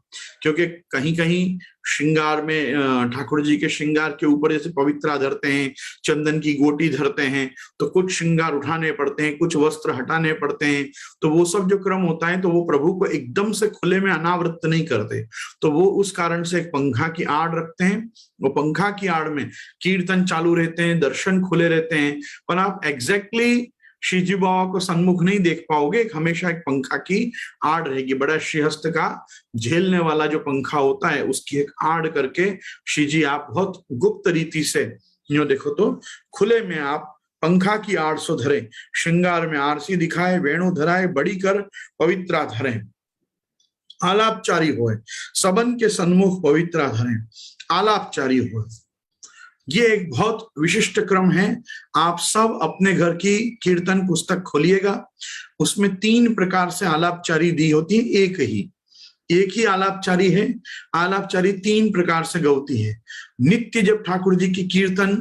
क्योंकि कहीं कहीं श्रृंगार में ठाकुर जी के श्रृंगार के ऊपर जैसे पवित्रा धरते हैं, चंदन की गोटी धरते हैं, तो कुछ श्रृंगार उठाने पड़ते हैं, कुछ वस्त्र हटाने पड़ते हैं। तो वो सब जो क्रम होता है, तो वो प्रभु को एकदम से खुले में अनावृत नहीं करते, तो वो उस कारण से एक पंखा की आड़ रखते हैं। वो पंखा की आड़ में कीर्तन चालू रहते हैं, दर्शन खुले रहते हैं, पर आप एग्जैक्टली श्री जी बाबा को सन्मुख नहीं देख पाओगे। हमेशा एक पंखा की आड़ रहेगी, बड़ा श्रीहस्त का झेलने वाला जो पंखा होता है उसकी एक आड़ करके श्री जी आप बहुत गुप्त रीति से यो देखो तो खुले में आप पंखा की आड़ सो धरे, श्रृंगार में आरसी दिखाए, वेणु धराए, बड़ी कर पवित्रा धरे, आलापचारी होए, सबन के सन्मुख पवित्रा धरे, आलापचारी होए। ये एक बहुत विशिष्ट क्रम है। आप सब अपने घर की कीर्तन पुस्तक खोलिएगा, उसमें 3 प्रकार से आलापचारी दी होती है। एक ही आलापचारी है। आलापचारी 3 प्रकार से गौती है। नित्य जब ठाकुर जी की कीर्तन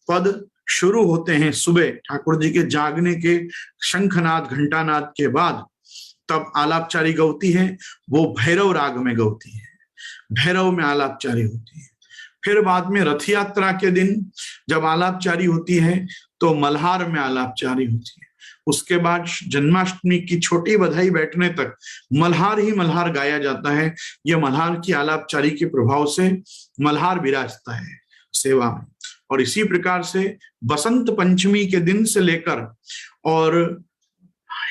पद शुरू होते हैं, सुबह ठाकुर जी के जागने के शंखनाद घंटानाद के बाद, तब आलापचारी गौती है। वो भैरव राग में गौती है, भैरव में आलापचारी होती है। फिर बाद में रथ यात्रा के दिन जब आलापचारी होती है तो मल्हार में आलापचारी होती है। उसके बाद जन्माष्टमी की छोटी बधाई बैठने तक मल्हार ही मल्हार गाया जाता है। यह मल्हार की आलापचारी के प्रभाव से मल्हार विराजता है सेवा में। और इसी प्रकार से बसंत पंचमी के दिन से लेकर और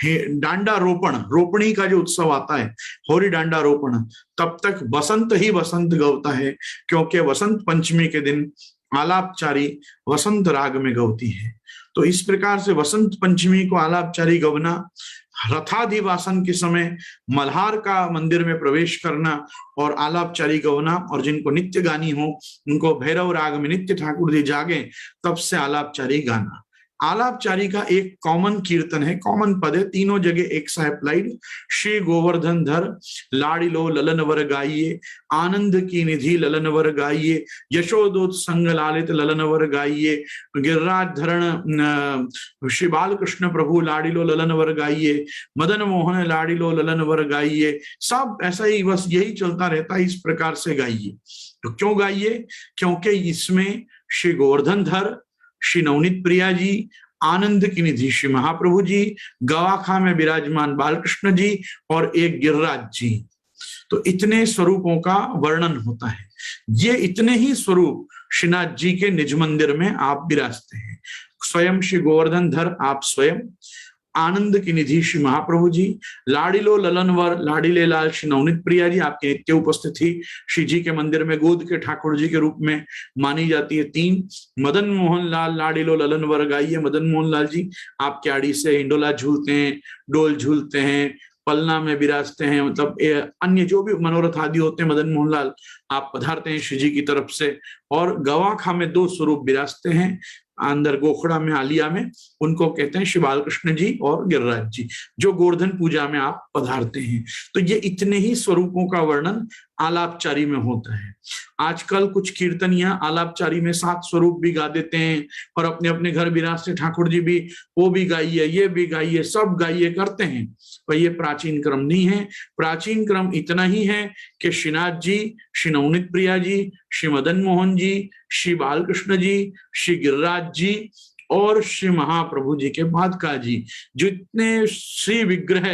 डांडा रोपणी का जो उत्सव आता है, होरी डांडा रोपण, तब तक बसंत ही बसंत गवता है, क्योंकि वसंत पंचमी के दिन आलापचारी वसंत राग में गवती है। तो इस प्रकार से वसंत पंचमी को आलापचारी गवना, रथाधिवासन के समय मल्हार का मंदिर में प्रवेश करना और आलापचारी गवना, और जिनको नित्य गानी हो उनको भैरव राग में नित्य ठाकुर जी जागे तब से आलापचारी गाना। आलापचारी का एक कॉमन कीर्तन है, कॉमन पद है, तीनों जगह एक सा अप्लाइड। श्री गोवर्धन धर लाडिलो ललनवर गाइये, आनंद की निधि ललनवर गाइये, यशोदोत संग लालित ललनवर गाइये, गिरिराज धरण श्री बाल कृष्ण प्रभु लाडिलो ललनवर गाइये, मदन मोहन लाडिलो ललनवर गाइये। सब ऐसा ही बस यही चलता रहता है, इस प्रकार से गाइये। तो क्यों गाइये? क्योंकि इसमें श्री गोवर्धन धर, श्री नवनीत प्रिया जी, आनंद की निधि श्री महाप्रभु जी, गवाखा में विराजमान बालकृष्ण जी और एक गिरिराज जी, तो इतने स्वरूपों का वर्णन होता है। ये इतने ही स्वरूप श्रीनाथ जी के निज मंदिर में आप विराजते हैं। स्वयं श्री गोवर्धन धर आप स्वयं, आनंद की निधि श्री महाप्रभु जी, लाडिलो ललनवर लाडिले लाल श्री नवनीत प्रिया जी आपकी नित्य उपस्थिति श्री जी के मंदिर में गोद के ठाकुर जी के रूप में मानी जाती है। 3 मदन मोहन लाल लाडिलो ललनवर गाइये, मदन मोहन लाल जी आपके आड़ी से हिंडोला झूलते हैं, डोल झूलते हैं, पलना में विराजते हैं, मतलब अन्य जो भी मनोरथ आदि होते हैं मदन मोहन लाल आप पधारते हैं श्री जी की तरफ से। और गवाखा में 2 स्वरूप विराजते हैं, अंदर गोखड़ा में आलिया में, उनको कहते हैं श्री बालकृष्ण जी और गिरिराज जी, जो गोवर्धन पूजा में आप पधारते हैं। तो ये इतने ही स्वरूपों का वर्णन आलापचारी में होता है। आजकल कुछ कीर्तनियां आलापचारी में 7 स्वरूप भी गा देते हैं और अपने अपने घर विराजते ठाकुर जी भी, वो भी गाइए, ये भी गाइए, सब गाइए करते हैं, पर ये प्राचीन क्रम नहीं है। प्राचीन क्रम इतना ही है कि श्रीनाथ जी, श्री नवनीत प्रिया जी, श्री मदन मोहन जी, श्री बालकृष्ण जी, श्री गिरिराज जी और श्री महाप्रभु जी के पादका जी, जितने श्री विग्रह,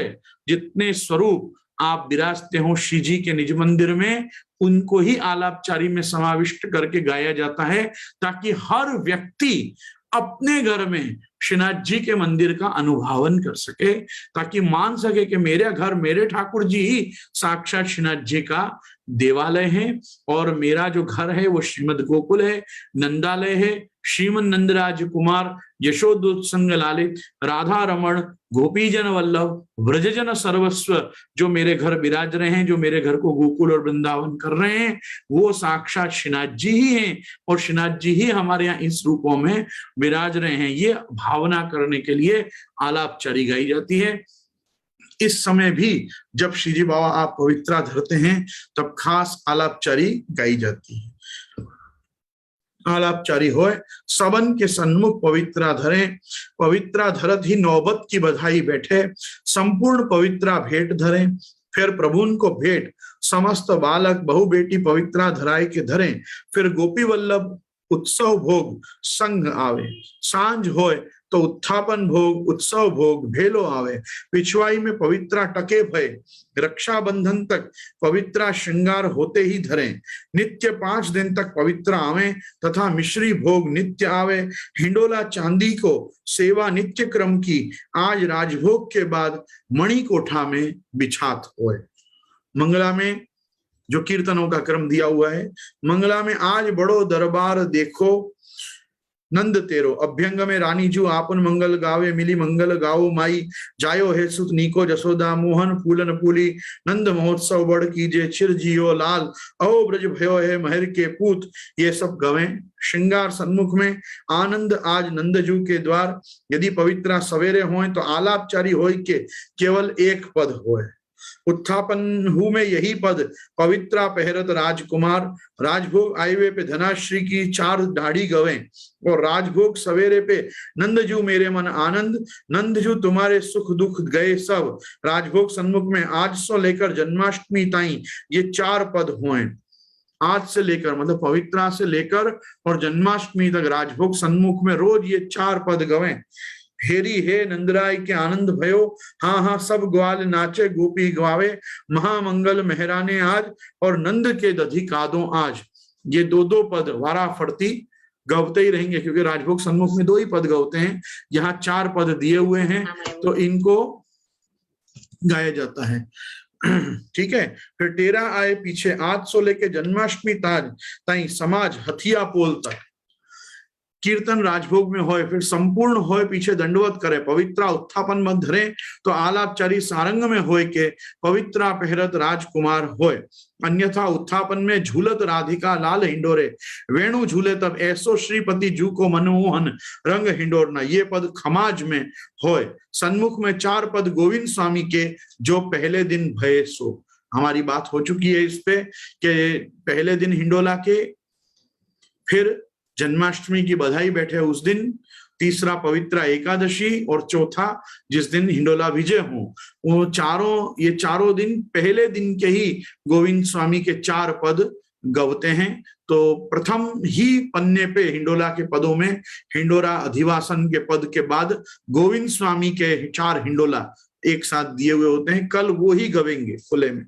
जितने स्वरूप आप विराजते हो श्री जी के निज मंदिर में, उनको ही आलापचारी में समाविष्ट करके गाया जाता है, ताकि हर व्यक्ति अपने घर में श्रीनाथ जी के मंदिर का अनुभावन कर सके, ताकि मान सके कि मेरा घर, मेरे ठाकुर जी ही साक्षात श्रीनाथ जी का देवालय है, और मेरा जो घर है वो श्रीमद गोकुल है, नंदालय है, श्रीमन नंदराज कुमार, यशोदोत्संग लालित, राधा रमण, गोपीजन वल्लभ, व्रजजन सर्वस्व जो मेरे घर विराज रहे हैं, जो मेरे घर को गोकुल और वृंदावन कर रहे हैं, वो साक्षात श्रीनाथ जी ही हैं, और श्रीनाथ जी ही हमारे यहाँ इस रूपों में विराज रहे हैं। ये भावना करने के लिए आलापचारी गाई जाती है। इस समय भी जब श्रीजी बाबा आप पवित्रा धरते हैं, तब खास आलापचारी गाई जाती है। आलापचारी होए सबन के सन्मुख पवित्रा धरे, पवित्रा धरत ही नौबत की बधाई बैठे, संपूर्ण पवित्रा भेंट धरे, फिर प्रभुन को भेंट समस्त बालक बहु बेटी पवित्रा धराय के धरे, फिर गोपी वल्लभ उत्सव भोग संग आवे, सांझ होए तो उत्थापन भोग उत्सव भोग भेलो आवे, पिछवाई में पवित्रा टके भय, रक्षाबंधन तक पवित्रा श्रृंगार होते ही धरे, नित्य 5 दिन तक पवित्रा आवे, तथा मिश्री भोग नित्य आवे, हिंडोला चांदी को सेवा नित्य क्रम की, आज राजभोग के बाद मणि कोठा में बिछात होए। मंगला में जो कीर्तनों का क्रम दिया हुआ है, मंगला में आज बड़ो दरबार देखो नंद तेरो, अभ्यंग में रानी जू आपन मंगल गावे, मिली मंगल गाओ माई, जायो हे सुत नीको जसोदा, मोहन फूलन फूली, नंद महोत्सव बड़ कीजे, चिर जियो लाल, अहो ब्रज भयो है महर के पूत, ये सब गवे। श्रृंगार सन्मुख में आनंद आज नंदजू के द्वार, यदि पवित्रा सवेरे होए तो आलापचारी होय के केवल एक पद होए, उत्थापन हु में यही पद, पवित्रा पहरत राजकुमार, राजभोग आईवे पे धनाश्री की 4 दाढ़ी गवे, और राजभोग सवेरे पे नंदजू मेरे मन आनंद, नंदजू तुम्हारे सुख दुख गए सब, राजभोग सन्मुख में आज से लेकर जन्माष्टमी ताई ये 4 पद हुए। आज से लेकर मतलब पवित्रा से लेकर और जन्माष्टमी तक राजभोग सन्मुख में रोज ये 4 पद गवे। हेरी हे नंदराय के आनंद भयो, हाँ हाँ सब ग्वाल नाचे गोपी गवावे, महामंगल मेहराने आज, और नंद के दधि कादों आज। ये 2 पद वारा फड़ती गवते ही रहेंगे, क्योंकि राजभोग सन्मुख में 2 ही पद गवते हैं, यहाँ 4 पद दिए हुए हैं, तो इनको गाया जाता है। ठीक है। फिर टेरा आए पीछे आज सो लेके जन्माष्टमी ताज ताई समाज हथिया पोल तक कीर्तन राजभोग में होए, फिर संपूर्ण होए पीछे दंडवत करे, पवित्रा उत्थापन मत धरे तो आलापचारी सारंग में होए के पवित्रा पहरत राजकुमार होए, अन्यथा उत्थापन में झूलत राधिका लाल हिंडोरे, वेणु झूले तब ऐसो श्रीपति जू को मनमोहन रंग हिंडोरना, ये पद खमाज में होए। सन्मुख में 4 पद गोविंद स्वामी के जो पहले दिन भये सो। हमारी बात हो चुकी है इस पे कि पहले दिन हिंडोला के, फिर जन्माष्टमी की बधाई बैठे उस दिन, तीसरा पवित्रा एकादशी, और चौथा जिस दिन हिंडोला विजय हो। वो ये चारों दिन पहले दिन के ही गोविंद स्वामी के 4 पद गवते हैं। तो प्रथम ही पन्ने पे हिंडोला के पदों में हिंडोरा अधिवासन के पद के बाद गोविंद स्वामी के 4 हिंडोला एक साथ दिए हुए होते हैं, कल वो ही गवेंगे खुले में।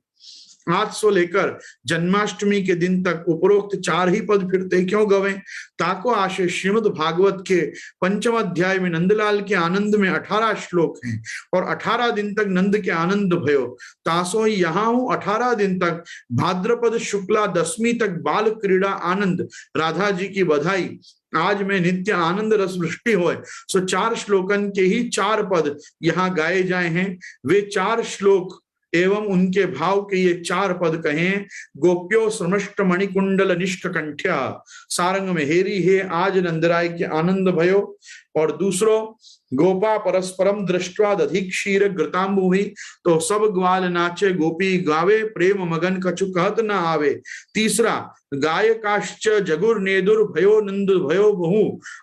आज से लेकर जन्माष्टमी के दिन तक उपरोक्त 4 ही पद फिरते क्यों गवे? ताको आशय श्रीमद् भागवत के 5वें अध्याय में नंदलाल के आनंद में 18 श्लोक हैं, और 18 दिन तक नंद के आनंद भयो, तासो ही यहाँ हूं 18 दिन तक भाद्रपद शुक्ला 10वीं तक बाल क्रीड़ा आनंद, राधा जी की बधाई, आज में नित्य आनंद रस वृष्टि होए। सो 4 श्लोकन के ही 4 पद यहाँ गाए जाए हैं। वे 4 श्लोक एवं उनके भाव के ये 4 पद कहें, गोप्यो समष्ट मणिकुंडल निष्ठ कंठ्या, सारंग में हेरी हे आज नंदराय के आनंद भयो, और दूसरो गोपा परस्परम दृष्टवा दधि क्षीर घृतांबुहि, तो सब ग्वाल नाचे गोपी गावे, प्रेम मगन कछु कहत न आवे। तीसरा गायकाश्च जगुर नेदुर भयो नंद भयो बहु,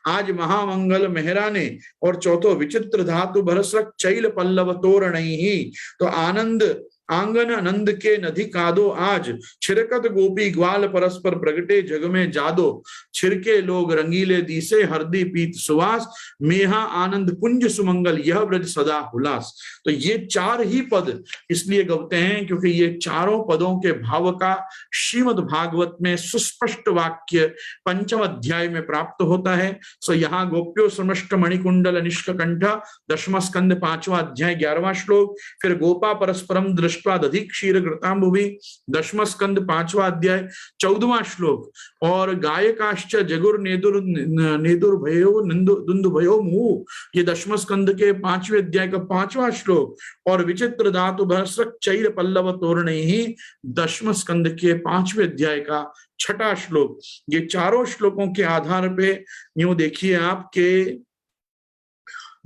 आज महामंगल मेहराने, और चौथो विचित्र धातु भरसक चैल पल्लव तोरणैहि, तो आनंद आंगन आनंद के नदी कादो आज, छिरकत गोपी ग्वाल परस्पर प्रगटे जग में जादो, छिरके लोग रंगीले दीसे हरदी पीत सुवास, मेहा आनंद कुंज सुमंगल यह ब्रज सदा हुलास। तो ये चार ही पद इसलिए गवते हैं क्योंकि ये चारों पदों के भाव का श्रीमद् भागवत में सुस्पष्ट वाक्य पंचम अध्याय में प्राप्त होता है। सो यहाँ गोप्यो समष्ट मणिकुंडल निष्क कंठ, दशम स्कंद 5वां अध्याय 11वां श्लोक, फिर गोपा परस्परम दृष्ट्वा दधि क्षीर घृतांबुभि, दशम स्कंद 5वां अध्याय 14वां श्लोक, और गायकाश्च जगुर नेदुर नेदुर भयो दुंदु भयो मुहु, ये दशम स्कंद के 5वें अध्याय का 5वां श्लोक, और विचित्र धातु भस्रक चैर पल्लव तोरणे ही दशम स्कंद के 5वें अध्याय का 6वां श्लोक। ये चारों श्लोकों के आधार पे यूं देखिए आपके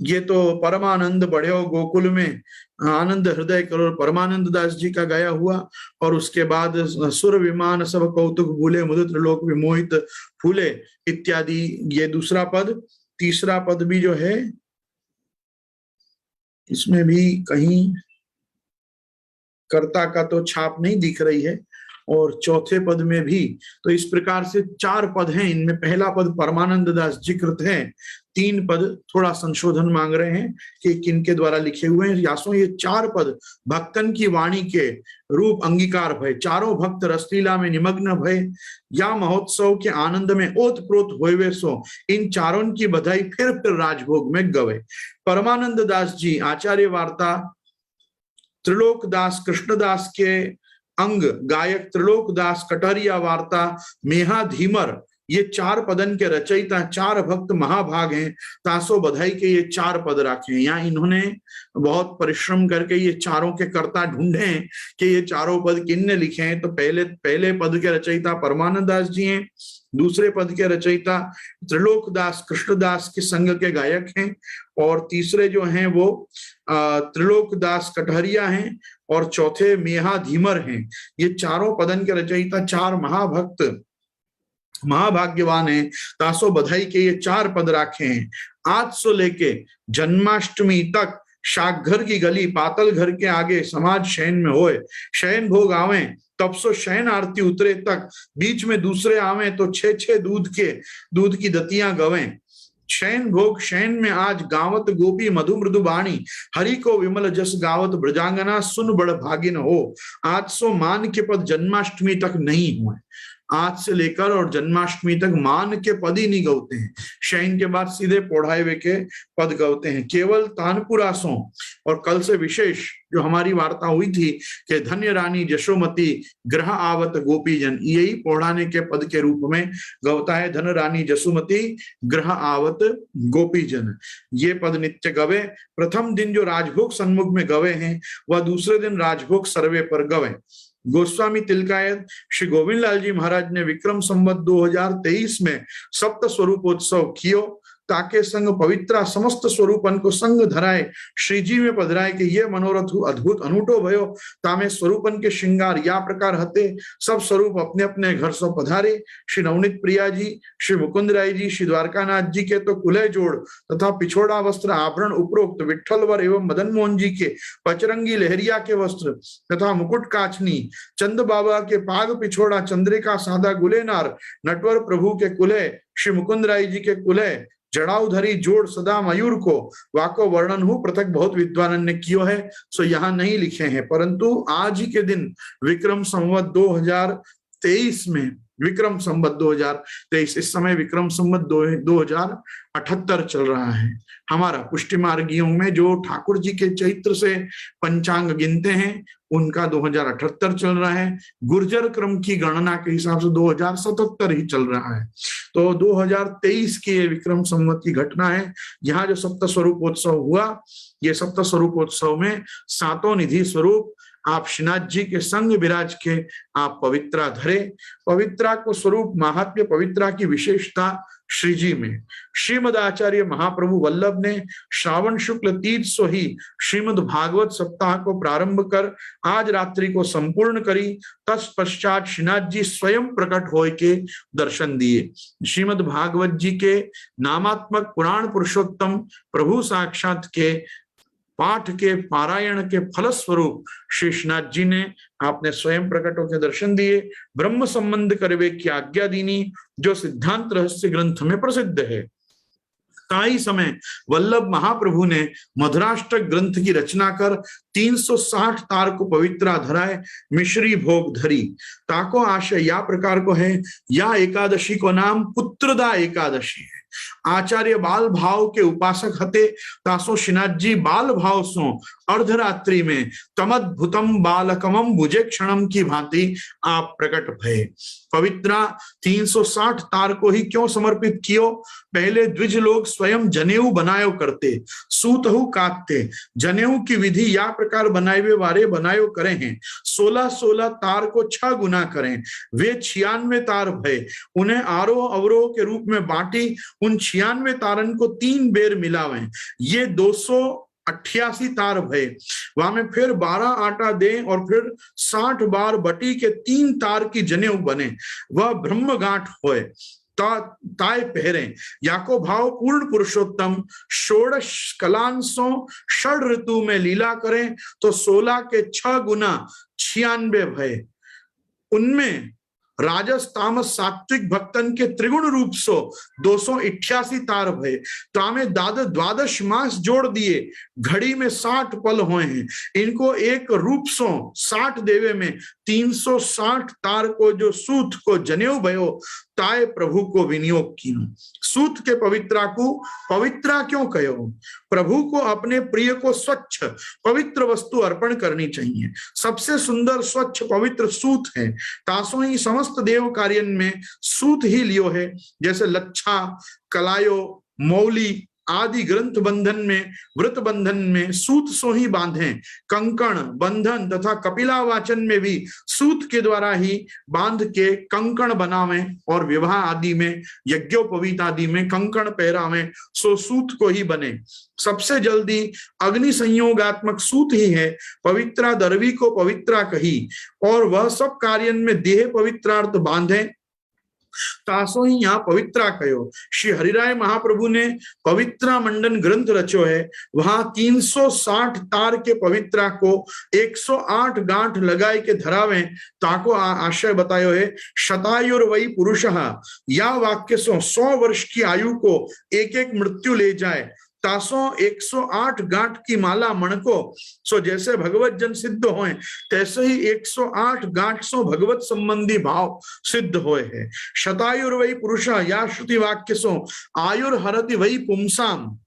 ये तो परमानंद बढ़्यो गोकुल में, आनंद हृदय करो परमानंद दास जी का गाया हुआ, और उसके बाद सुर विमान सब कौतुक भूले मुद त्रिलोक विमोहित फूले इत्यादि ये दूसरा पद। तीसरा पद भी जो है इसमें भी कहीं कर्ता का तो छाप नहीं दिख रही है, और चौथे पद में भी। तो इस प्रकार से 4 पद हैं, इनमें पहला पद परमानंद दास जी कृत है, 3 पद थोड़ा संशोधन मांग रहे हैं कि किनके द्वारा लिखे हुए हैं। यासों ये 4 पद भक्तन की वाणी के रूप अंगीकार भय, चारों भक्त रसलीला में निमग्न भय, या महोत्सव के आनंद में ओत प्रोत होवे सो, इन चारों की बधाई फिर राजभोग में गवे। परमानंद दास जी आचार्य वार्ता त्रिलोक दास कृष्णदास के अंग गायक त्रिलोक दास कटहरिया वार्ता मेहा धीमर, ये 4 पदन के रचयिता 4 भक्त महाभाग हैं, तासो बधाई के ये 4 पद रखे हैं। यहाँ इन्होंने बहुत परिश्रम करके ये चारों के कर्ता ढूंढे कि ये चारों पद किनने लिखे हैं। तो पहले पद के रचयिता परमानंद दास जी हैं, दूसरे पद के रचयिता त्रिलोक दास कृष्णदास के संग के गायक हैं, और तीसरे जो हैं वो त्रिलोक दास कटहरिया हैं, और चौथे मेहा धीमर हैं। ये चारों पदन के रचयिता 4 महाभक्त महाभाग्यवान है, तासो बधाई के ये 4 पद राखे हैं। आज से लेके जन्माष्टमी तक शाकघर की गली पातल घर के आगे समाज शयन में होए, शयन भोग आवे तब सो शयन आरती उतरे तक, बीच में दूसरे आवे तो 6 दूध की दतियां गवें। शयन भोग शयन में आज गावत गोपी मधु मृदु बाणी, हरि को विमल जस गावत ब्रजांगना सुन बड़ भागिन हो। आज सो मान के पद जन्माष्टमी तक नहीं हुए, आज से लेकर और जन्माष्टमी तक मान के पद ही नहीं गवते हैं। शयन के बाद सीधे पोढ़ाए के पद गवते हैं, केवल तानपुरा सो। और कल से विशेष जो हमारी वार्ता हुई थी कि धन्य रानी जशोमती ग्रह आवत गोपीजन, यही पोढ़ाने के पद के रूप में गवता है, धन रानी जसुमती ग्रह आवत गोपीजन। ये पद नित्य गवे। प्रथम दिन जो राजभोग सन्मुख में गवे हैं, वह दूसरे दिन राजभोग सर्वे पर गवे। गोस्वामी तिलकायत श्री गोविंद लाल जी महाराज ने विक्रम संवत 2023 में सप्त स्वरूपोत्सव कियो, ताके संग पवित्रा समस्त स्वरूपन को संग धराए श्री जी में पधराए कि ये मनोरथ अद्भुत अनूठो भयो, तामे स्वरूपन के श्रृंगार या प्रकार हते, सब स्वरूप अपने अपने घर से पधारे। श्री नवनीत प्रिया जी, श्री मुकुंद राय जी, श्री द्वारकानाथ जी के तो कुलय जोड़ तथा पिछोड़ा वस्त्र आभरण उपरोक्त, विठ्ठलवर एवं मदन मोहन जी के पचरंगी लहरिया के वस्त्र तथा मुकुट काचनी, चंद बाबा के पाग पिछोड़ा, चंद्रिका सादा गुलेनार, नटवर प्रभु के कुलय, श्री मुकुंद राय जी के कुलय, जड़ाउधरी जोड़ सदा मयूर को, वाको वर्णन हो पृथक बहुत विद्वान ने कियो है, सो यहाँ नहीं लिखे हैं। परंतु आज ही के दिन विक्रम संवत 2023 में, विक्रम संवत 2023, इस समय विक्रम संवत 2078 चल रहा है। हमारा पुष्टि मार्गियों में जो ठाकुर जी के चैत्र से पंचांग गिनते हैं उनका 2078 चल रहा है। गुर्जर क्रम की गणना के हिसाब से 2077 ही चल रहा है। तो 2023 की विक्रम संवत की घटना है। यहाँ जो सप्त स्वरूपोत्सव हुआ, ये सप्त स्वरूपोत्सव में 7 निधि स्वरूप आप श्रीनाथ जी के संग विराज के आप पवित्रा धरे। पवित्रा को स्वरूप महात्म्य पवित्रा की विशेषता श्री जी में। श्रीमद आचार्य महाप्रभु वल्लभ ने श्रावण शुक्ल तीज सो ही श्रीमद भागवत सप्ताह को प्रारंभ कर आज रात्रि को संपूर्ण करी। तत्पश्चात श्रीनाथ जी स्वयं प्रकट होय के दर्शन दिए। श्रीमद भागवत जी के नामात्मक पुराण पुरुषोत्तम प्रभु साक्षात के पाठ के पारायण के फलस्वरूप शेषनाथ जी ने आपने स्वयं प्रकट होकर दर्शन दिए, ब्रह्म संबंध करवे की आज्ञा दीनी, जो सिद्धांत रहस्य ग्रंथ में प्रसिद्ध है। ताई समय वल्लभ महाप्रभु ने मधुराष्टक ग्रंथ की रचना कर 360 तार को पवित्रा धराए मिश्री भोग धरी। ताको आशय या प्रकार को है, या एकादशी को नाम पुत्रदा एकादशी है। आचार्य बाल भाव के उपासक हते, तासो श्रीनाथ जी बाल भाव सो अर्धरात्रि में तमद्भुतम बालकमम भुजे क्षणम की भांति आप प्रकट भये। पवित्रा 360 तार को ही क्यों समर्पित कियो? पहले द्विज लोग स्वयं जनेऊ बनायो करते, सूतहु काटते। जनेऊ की विधि या प्रकार बनाए वारे बनायो करे हैं। 16-16 तार को 6 गुना करें, वे 96 तार भय। उन्हें आरोह अवरोह के रूप में बांटी, उन 96 तारन को 3 बेर मिलावें, ये 288 तार भय। वहां में फिर 12 आटा दें और फिर 60 बार बटी के 3 तार की जनेऊ बने, वह ब्रह्म गांठ होए। ताय पहरे याको भाव पूर्ण पुरुषोत्तम, षोडश कलांसों षड ऋतु में लीला करें तो 16 के 6 गुना 96 भय। उनमें राजस तामस सात्विक भक्तन के त्रिगुण रूप सो 288 तार भय। तामे द्वादश मास जोड़ दिए, घड़ी में 60 पल हुए हैं। इनको एक रूप सो 60 देवे में 360 तार को जो सूत को जनेऊ भयो, ताय प्रभु को विनियोग कीनो। सूत के पवित्रा को पवित्रा क्यों कहो? प्रभु को अपने प्रिय को स्वच्छ पवित्र वस्तु अर्पण करनी चाहिए। सबसे सुंदर स्वच्छ पवित्र सूत है। तासो ही समस्त देव कार्य में सूत ही लियो है। जैसे लच्छा, कलायो, मौली आदि ग्रंथ बंधन में, व्रत बंधन में सूत सो ही बांधे। कंकण बंधन तथा कपिला वाचन में भी सूत के द्वारा ही बांध के कंकण बनावे, और विवाह आदि में, यज्ञोपवीत आदि में कंकण पहरावे, सो सूत को ही बने। सबसे जल्दी अग्नि संयोगात्मक सूत ही है। पवित्रा दरवी को पवित्रा कही, और वह सब कार्य में देह पवित्रार्थ बांधे, तासो ही यहाँ पवित्रा कहो। श्री हरिराय महाप्रभु ने पवित्रा मंडन ग्रंथ रचो है। वहां 360 तार के पवित्रा को 108 गांठ लगाए के धरावे, ताको आशय बतायो है। शतायुर वही पुरुषः, या वाक्य सो 100 वर्ष की आयु को एक एक मृत्यु ले जाए। तासो 108 गांठ की माला मणको, सो जैसे भगवत जन सिद्ध होए, तैसे ही 108 गांठ सो भगवत संबंधी भाव सिद्ध होए है। शतायुर वही पुरुष, या श्रुति वाक्य सो आयुर हरति वही पुंसाम,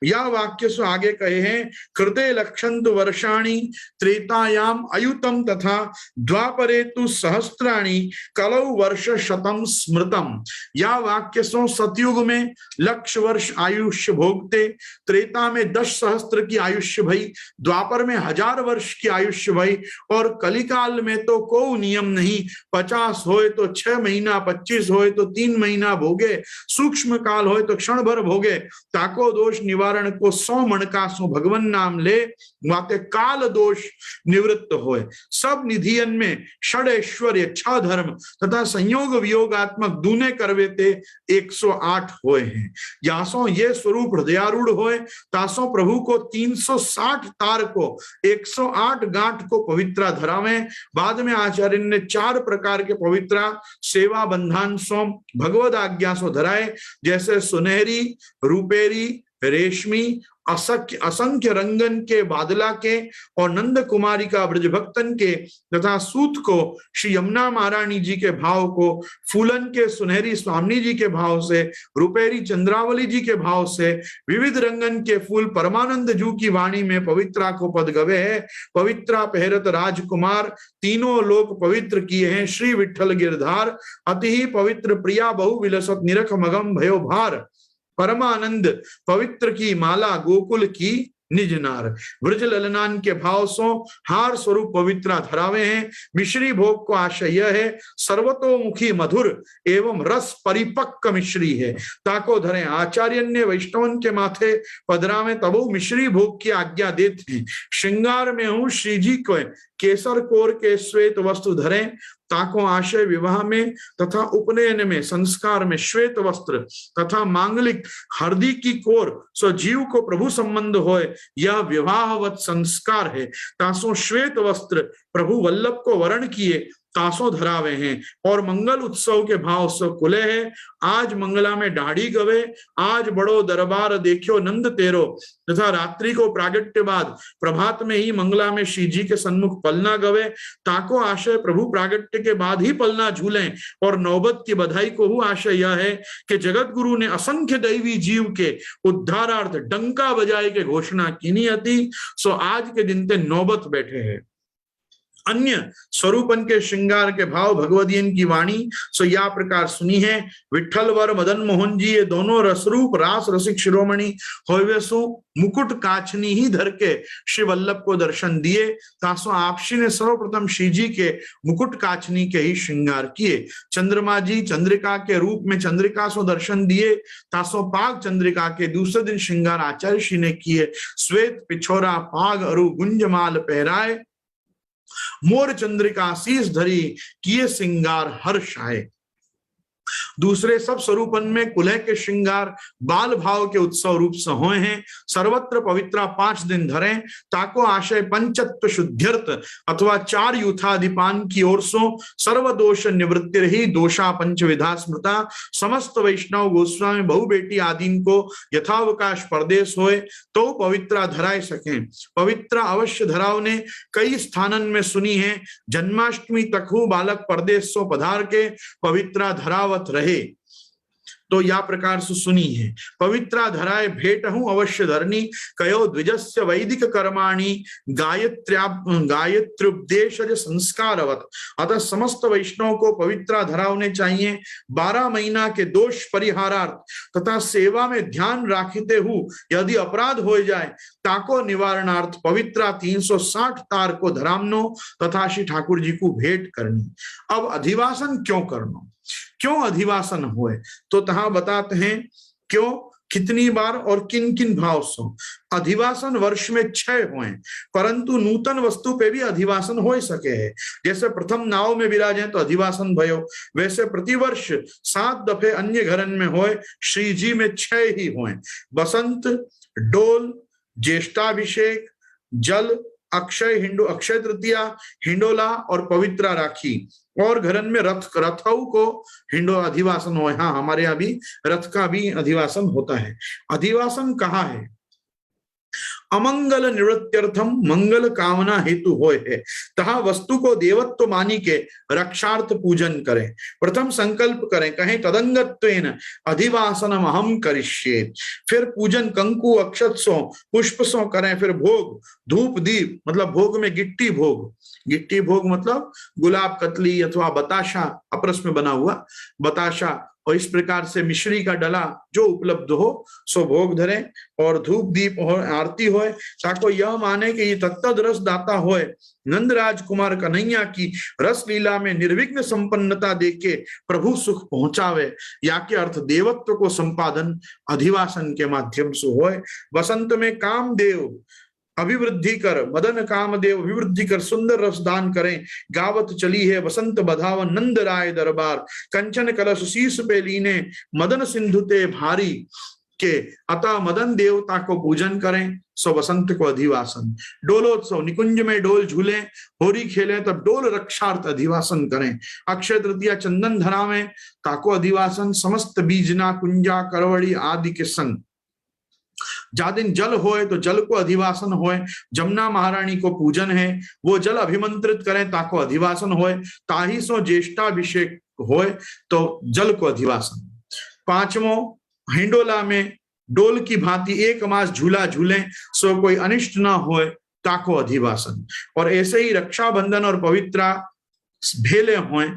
या वाक्य सो आगे कहे हैं कृते लक्षंत वर्षाणि त्रेतायाम अयुतम तथा द्वापरे तु सहस्त्राणि कलौ वर्ष शतम स्मृतम। या वाक्य सो सतयुग में 1,00,000 वर्ष आयुष्य भोगते, त्रेता में 10 सहस्त्र की आयुष्य भई, द्वापर में 1000 वर्ष की आयुष्य भई, और कलिकाल में तो कोई नियम नहीं। 50 होए तो 6 महीना, 25 होए तो 3 महीना भोगे, सूक्ष्म काल होए तो क्षण भर भोगे। ताको दोष निवारण को 100 मणका सो भगवन नाम ले, वाते काल दोष निवृत्त होए। सब निधियन में षड ऐश्वर्य 6 धर्म तथा संयोग वियोगात्मक दूने करवे ते 108 होए हैं। यासो ये स्वरूप हृदयारूढ़ होए, तासो प्रभु को 360 तार को 108 गांठ को पवित्रा धरावे। बाद में आचार्य ने 4 प्रकार के पवित्रा सेवा बंधान सो भगवद आज्ञा सो धराए, जैसे सुनहरी, रूपेरी, रेशमी, असंख्य रंगन के बादला के और नंद कुमारी का ब्रज भक्तन के, तथा सूत को श्री यमुना महारानी जी के भाव को, फूलन के सुनहरी स्वामी जी के भाव से, रुपेरी चंद्रावली जी के भाव से, विविध रंगन के फूल परमानंद जू की वाणी में पवित्रा को पद गवे है। पवित्रा पहरत राजकुमार, तीनों लोक पवित्र किए हैं श्री विठ्ठल गिरधार। अति ही पवित्र प्रिया बहु विलसत निरख मगम भयो भार, परमानंद पवित्र की माला गोकुल की निज नार। व्रज ललनान के भाव सो हार स्वरूप पवित्रा धरावे हैं। मिश्री भोग को आशय यह है, सर्वतोमुखी मधुर एवं रस परिपक्व मिश्री है, ताको धरे। आचार्य ने वैष्णवन के माथे पधरावे तबो मिश्री भोग की आज्ञा देते हैं। श्रृंगार में हूं श्री जी को केसर कोर के श्वेत वस्त्र धरें, ताको आशय विवाह में तथा उपनयन में संस्कार में श्वेत वस्त्र तथा मांगलिक हरदी की कोर सो जीव को प्रभु संबंध होए, यह विवाहवत संस्कार है। तासो श्वेत वस्त्र प्रभु वल्लभ को वरण किए, तासों धरावे हैं। और मंगल उत्सव के भाव से कुले है, आज मंगला में ढाड़ी गवे, आज बड़ो दरबार देखियो नंद तेरो। तथा रात्रि को प्रागट्य बाद प्रभात में ही मंगला में श्री जी के सन्मुख पलना गवे, ताको आशय प्रभु प्रागट्य के बाद ही पलना झूलें। और नौबत की बधाई को हु आशय यह है कि जगत गुरु ने असंख्य दैवी जीव के उद्धारार्थ डंका बजाए के घोषणा कीनी हती, सो आज के दिन ते नौबत बैठे हैं। अन्य स्वरूपन के श्रृंगार के भाव भगवदीन की वाणी सो या प्रकार सुनी है। विठल वर मदन मोहन जी ये दोनों रसरूप रास रसिक शिरोमणि होवे सो मुकुट काचनी ही धर के श्री वल्लभ को दर्शन दिए, तासो आपशी ने सर्वप्रथम श्री जी के मुकुट काचनी के ही श्रृंगार किए। चंद्रमा जी चंद्रिका के रूप में चंद्रिका सो दर्शन दिए, तासो पाग चंद्रिका के दूसरे दिन श्रृंगार आचार्य श्री ने किए। श्वेत पिछोरा पाग अरु गुंजमाल पहराए, मोर चंद्रिका शीस धरी किए श्रृंगार हर्ष आए। दूसरे सब स्वरूपन में कुलह के श्रृंगार बाल भाव के उत्सव रूप से हुए हैं। सर्वत्र पवित्रा 5 दिन धरें, ताको आशय पंचत्व शुद्ध्यर्थ अथवा 4 युथाधिपान की ओर सो सर्वदोष निवृत्ति रही दोषा पंचविधा स्मृता। समस्त वैष्णव गोस्वामी बहु बेटी आदि को यथावकाश परदेश होए तो पवित्रा धराए सकें। पवित्रा अवश्य धराव ने कई स्थानन में सुनी है। जन्माष्टमी तक हु बालक परदेश सो पधार के पवित्रा धरावत रहे, तो या प्रकार से सुनी है। पवित्रा धराए भेट हूं अवश्य धरनी, कयो द्विजस्य वैदिक कर्माणि गायत्र्युपदेश संस्कारवत। अतः समस्त वैष्णव को पवित्रा धरावने चाहिए। 12 महीना के दोष परिहारार्थ तथा सेवा में ध्यान राखते हु यदि अपराध हो जाए ताको निवारणार्थ पवित्रा 360 तार को धरामनो तथा श्री ठाकुर जी को भेंट करनी। अब अधिवासन क्यों करना, क्यों अधिवासन हुए, तो तहां बताते हैं क्यों, कितनी बार और किन किन भाव से। अधिवासन वर्ष में 6 हुए, परंतु नूतन वस्तु पे भी अधिवासन हो सके है। जैसे प्रथम नाव में विराजे तो अधिवासन भयो, वैसे प्रतिवर्ष 7 दफे अन्य घरन में होए, श्री जी में 6 ही हुए। बसंत, डोल, ज्येष्ठाभिषेक, जल, अक्षय तृतीया, हिंडोला और पवित्रा राखी। और घरन में रथऊ को हिंडो अधिवासन हो। हाँ, हमारे यहाँ भी रथ का भी अधिवासन होता है। अधिवासन कहाँ है? अमंगल निवृत्त्यर्थम मंगल कामना हेतु होय है, तहा वस्तु को देवत्व मानी के रक्षार्थ पूजन करें। प्रथम संकल्प करें, कहें तदंगत्वेन अधिवासनम अहम करिष्ये। फिर पूजन कंकु अक्षत सो पुष्प सो करें। फिर भोग धूप दीप, मतलब भोग में गिट्टी भोग, गिट्टी भोग मतलब गुलाब कतली अथवा बताशा, अपरस में बना हुआ बताशा, और इस प्रकार से मिश्री का डला जो उपलब्ध हो सो भोग धरे। और धूप दीप हो, आरती होए, ताको यह माने कि ये तत्तद रस दाता होए। नंदराज कुमार कन्हैया की रस लीला में निर्विघ्न संपन्नता देके प्रभु सुख पहुंचावे, या के अर्थ देवत्व को संपादन अधिवासन के माध्यम से होए। वसंत में कामदेव अभिवृद्धि कर, मदन कामदेव अभिवृद्धि कर सुंदर रस दान करें। गावत चली है वसंत बधावन नंद राय दरबार, कंचन कलश शीस पे लीने मदन सिंधुते भारी के। अतः मदन देवता को पूजन करें, सो वसंत को अधिवासन। डोलोत्सव, निकुंज में डोल झूले, होरी खेलें तब डोल रक्षार्थ अधिवासन करें। अक्षय तृतीया चंदन धरा में ताको अधिवासन। समस्त बीजना कुंजा करवड़ी आदि के संग। जा दिन जल होए तो जल को अधिवासन होए। जमुना महारानी को पूजन है, वो जल अभिमंत्रित करें ताको अधिवासन होए। ताही सो ज्येष्ठाभिषेक होए तो जल को अधिवासन। 5वां हिंडोला में डोल की भांति 1 मास झूला झूलें, सो कोई अनिष्ट ना होए ताको अधिवासन। और ऐसे ही रक्षाबंधन और पवित्रा भेले होए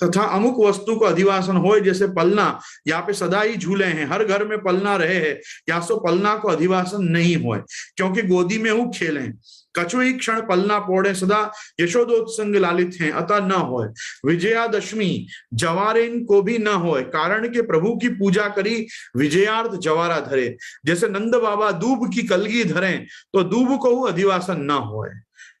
तथा अमुक वस्तु को अधिवासन होए। जैसे पलना, यहाँ पे सदा ही झूले हैं, हर घर में पलना रहे हैं, या सो पलना को अधिवासन नहीं होए, क्योंकि गोदी में हूं खेले। कछु ही क्षण पलना पोड़े, सदा यशोदोत्संग लालित हैं, अतः न होए। विजयादशमी जवारेन को भी न होए, कारण के प्रभु की पूजा करी विजयार्थ जवारा धरे। जैसे नंद बाबा दूब की कलगी धरें तो दूब को अधिवासन न होए।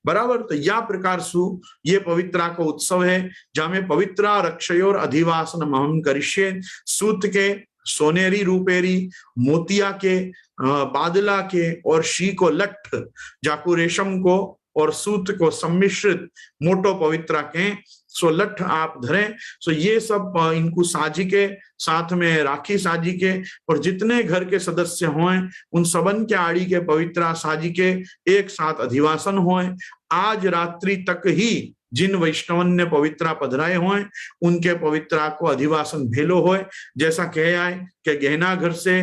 बराबर। तो या प्रकार सु ये पवित्रा का उत्सव है, जहां में पवित्रा रक्षयोर अधिवासन महम करिष्ये, सूत के, सोनेरी रूपेरी, मोतिया के, बादला के और शी को लठ, जाकू रेशम को और सूत को सम्मिश्रित मोटो पवित्रा के सो लठ आप धरें। सो ये सब इनको साजी के साथ में राखी साजी के, और जितने घर के सदस्य हों उन सबन के आड़ी के पवित्रा साजी के एक साथ अधिवासन होए। आज रात्रि तक ही जिन वैष्णवन ने पवित्रा पधराए हों उनके पवित्रा को अधिवासन भेलो होए। जैसा कह आए कि गहना घर से,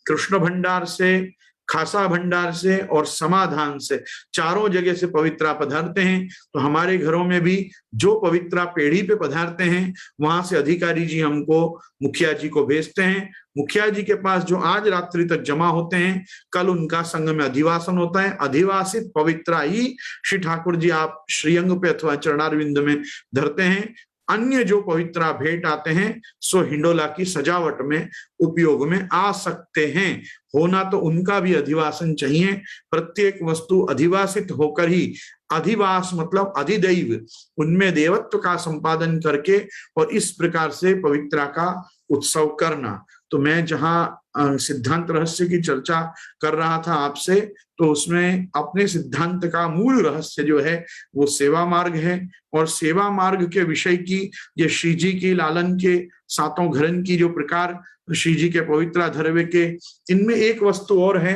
कृष्ण भंडार से, खासा भंडार से और समाधान से, चारों जगह से पवित्रा पधारते हैं। तो हमारे घरों में भी जो पवित्रा पेढ़ी पे पधारते हैं वहां से अधिकारी जी हमको मुखिया जी को भेजते हैं। मुखिया जी के पास जो आज रात्रि तक जमा होते हैं, कल उनका संघ में अधिवासन होता है। अधिवासित पवित्रा ही श्री ठाकुर जी आप श्रीअंग पे अथवा चरणारविंद में धरते हैं। अन्य जो पवित्रा भेंट आते हैं सो हिंडोला की सजावट में उपयोग में आ सकते हैं। होना तो उनका भी अधिवासन चाहिए। प्रत्येक वस्तु अधिवासित होकर ही, अधिवास मतलब अधिदैव, उनमें देवत्व का संपादन करके और इस प्रकार से पवित्रा का उत्सव करना। तो मैं जहां सिद्धांत रहस्य की चर्चा कर रहा था आपसे, तो उसमें अपने सिद्धांत का मूल रहस्य जो है वो सेवा मार्ग है। और सेवा मार्ग के विषय की ये श्री जी की लालन के सातों घरन की जो प्रकार श्री जी के पवित्रा धरवे के, इनमें एक वस्तु और है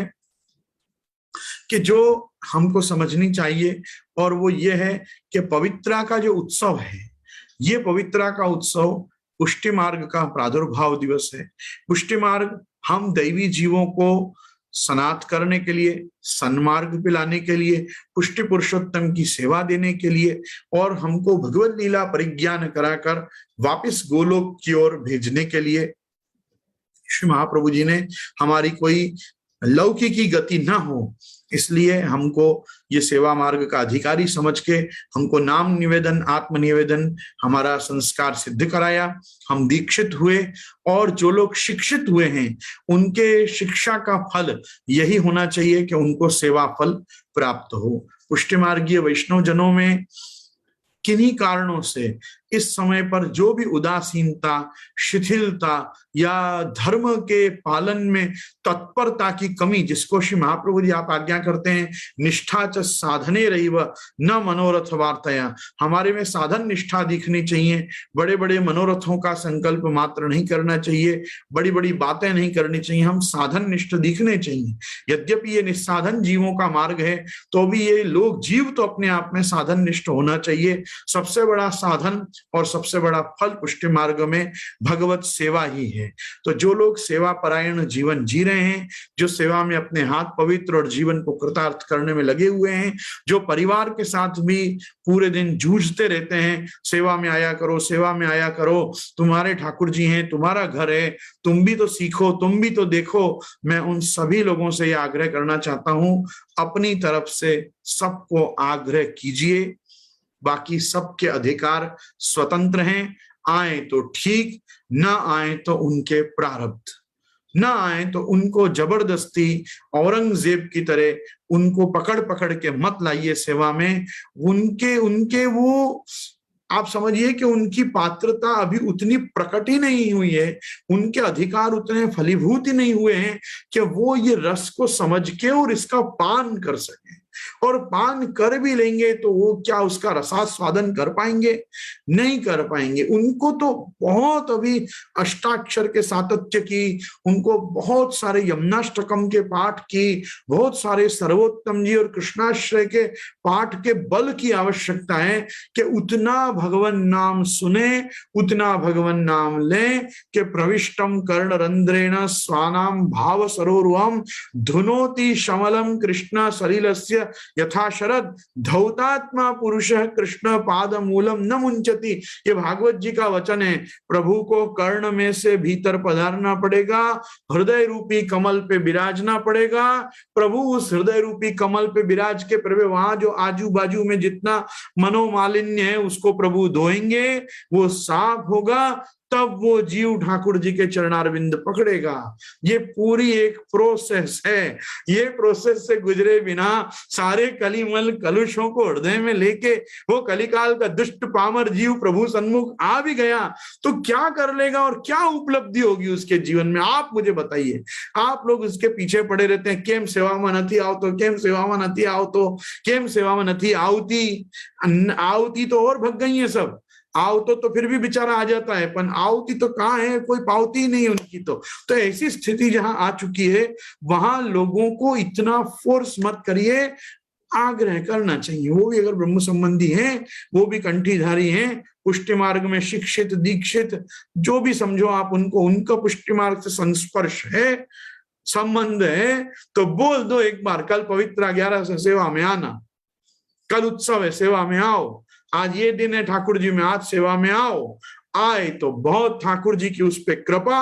कि जो हमको समझनी चाहिए, और वो ये है कि पवित्रा का जो उत्सव है, ये पवित्रा का उत्सव पुष्टि मार्ग का प्रादुर्भाव दिवस है। पुष्टि मार्ग हम दैवी जीवों को सनात करने के लिए, सन्मार्ग पे लाने के लिए, पुष्टि पुरुषोत्तम की सेवा देने के लिए और हमको भगवत लीला परिज्ञान कराकर वापस गोलोक की ओर भेजने के लिए श्री महाप्रभु जी ने हमारी कोई लौकिकी गति ना हो, इसलिए हमको ये सेवा मार्ग का अधिकारी समझ के हमको नाम निवेदन, आत्म निवेदन हमारा संस्कार सिद्ध कराया। हम दीक्षित हुए और जो लोग शिक्षित हुए हैं उनके शिक्षा का फल यही होना चाहिए कि उनको सेवा फल प्राप्त हो। पुष्टि मार्गीय वैष्णव जनों में किन्हीं कारणों से इस समय पर जो भी उदासीनता, शिथिलता या धर्म के पालन में तत्परता की कमी, जिसको श्री महाप्रभु जी आप आज्ञा करते हैं निष्ठा च साधने रहिव न मनोरथ वार्तया, हमारे में साधन निष्ठा दिखनी चाहिए। बड़े बड़े मनोरथों का संकल्प मात्र नहीं करना चाहिए, बड़ी बड़ी बातें नहीं करनी चाहिए, हम साधन निष्ठ दिखने चाहिए। यद्यपि ये निस्साधन जीवों का मार्ग है तो भी ये लोग जीव तो अपने आप में साधन निष्ठ होना चाहिए। सबसे बड़ा साधन और सबसे बड़ा फल पुष्टि मार्ग में भगवत सेवा ही है। तो जो लोग सेवा परायण जीवन जी रहे हैं, जो सेवा में अपने हाथ पवित्र और जीवन को कृतार्थ करने में लगे हुए हैं, जो परिवार के साथ भी पूरे दिन जूझते रहते हैं, सेवा में आया करो, सेवा में आया करो, तुम्हारे ठाकुर जी हैं, तुम्हारा घर है, तुम भी तो सीखो, तुम भी तो देखो, मैं उन सभी लोगों से यह आग्रह करना चाहता हूं, अपनी तरफ से सबको आग्रह कीजिए। बाकी सबके अधिकार स्वतंत्र हैं, आए तो ठीक, न आए तो उनके प्रारब्ध, न आए तो उनको जबरदस्ती औरंगजेब की तरह उनको पकड़ पकड़ के मत लाइए सेवा में। उनके वो आप समझिए कि उनकी पात्रता अभी उतनी प्रकट ही नहीं हुई है, उनके अधिकार उतने फलीभूत ही नहीं हुए हैं कि वो ये रस को समझ के और इसका पान कर सके। और पान कर भी लेंगे तो वो क्या उसका रसास्वादन कर पाएंगे? नहीं कर पाएंगे। उनको तो बहुत अभी अष्टाक्षर के सातत्य की, उनको बहुत सारे यमुनाष्टकम के पाठ की, बहुत सारे सर्वोत्तम जी और कृष्णाश्रय के पाठ के बल की आवश्यकता है कि उतना भगवन नाम सुने, उतना भगवन नाम लें कि प्रविष्टम कर्ण रंध्रेण स्वानाम भाव सरोरुहम धुनोति शमलम कृष्ण सलिलस्य यथा शरद धौतात्मा पुरुष कृष्ण पाद मूलम न मुंचति। ये भागवत जी का वचन है। प्रभु को कर्ण में से भीतर पधारना पड़ेगा, हृदय रूपी कमल पे विराजना पड़ेगा। प्रभु उस हृदय रूपी कमल पे विराज के प्रभु वहां जो आजू बाजू में जितना मनोमालिन्य है उसको प्रभु धोएंगे, वो साफ होगा, तब वो जीव ठाकुर जी के चरणारविंद पकड़ेगा। ये पूरी एक प्रोसेस है। ये प्रोसेस से गुजरे बिना सारे कलिमल कलुषों को हृदय में लेके वो कलिकाल का दुष्ट पामर जीव प्रभु सन्मुख आ भी गया तो क्या कर लेगा और क्या उपलब्धि होगी उसके जीवन में, आप मुझे बताइए। आप लोग उसके पीछे पड़े रहते हैं, केम सेवा में नथी आओ तो, केम सेवा में नथी आओ तो, केम सेवा में नथी आवती तो और भग गई है सब। आओ तो फिर भी बेचारा आ जाता है, पर आवती तो कहाँ है, कोई पावती ही नहीं उनकी। तो ऐसी स्थिति जहां आ चुकी है वहां लोगों को इतना फोर्स मत करिए, आग्रह करना चाहिए। वो भी अगर ब्रह्म संबंधी हैं, वो भी कंठीधारी हैं, पुष्टि मार्ग में शिक्षित दीक्षित जो भी समझो आप उनको, उनका पुष्टि मार्ग से संस्पर्श है, संबंध है, तो बोल दो एक बार, कल पवित्र 11 से सेवा में आना, कल उत्सव है सेवा में आओ, आज ये दिन है ठाकुर जी में, आज सेवा में आओ। आए तो बहुत ठाकुर जी की उस पे कृपा,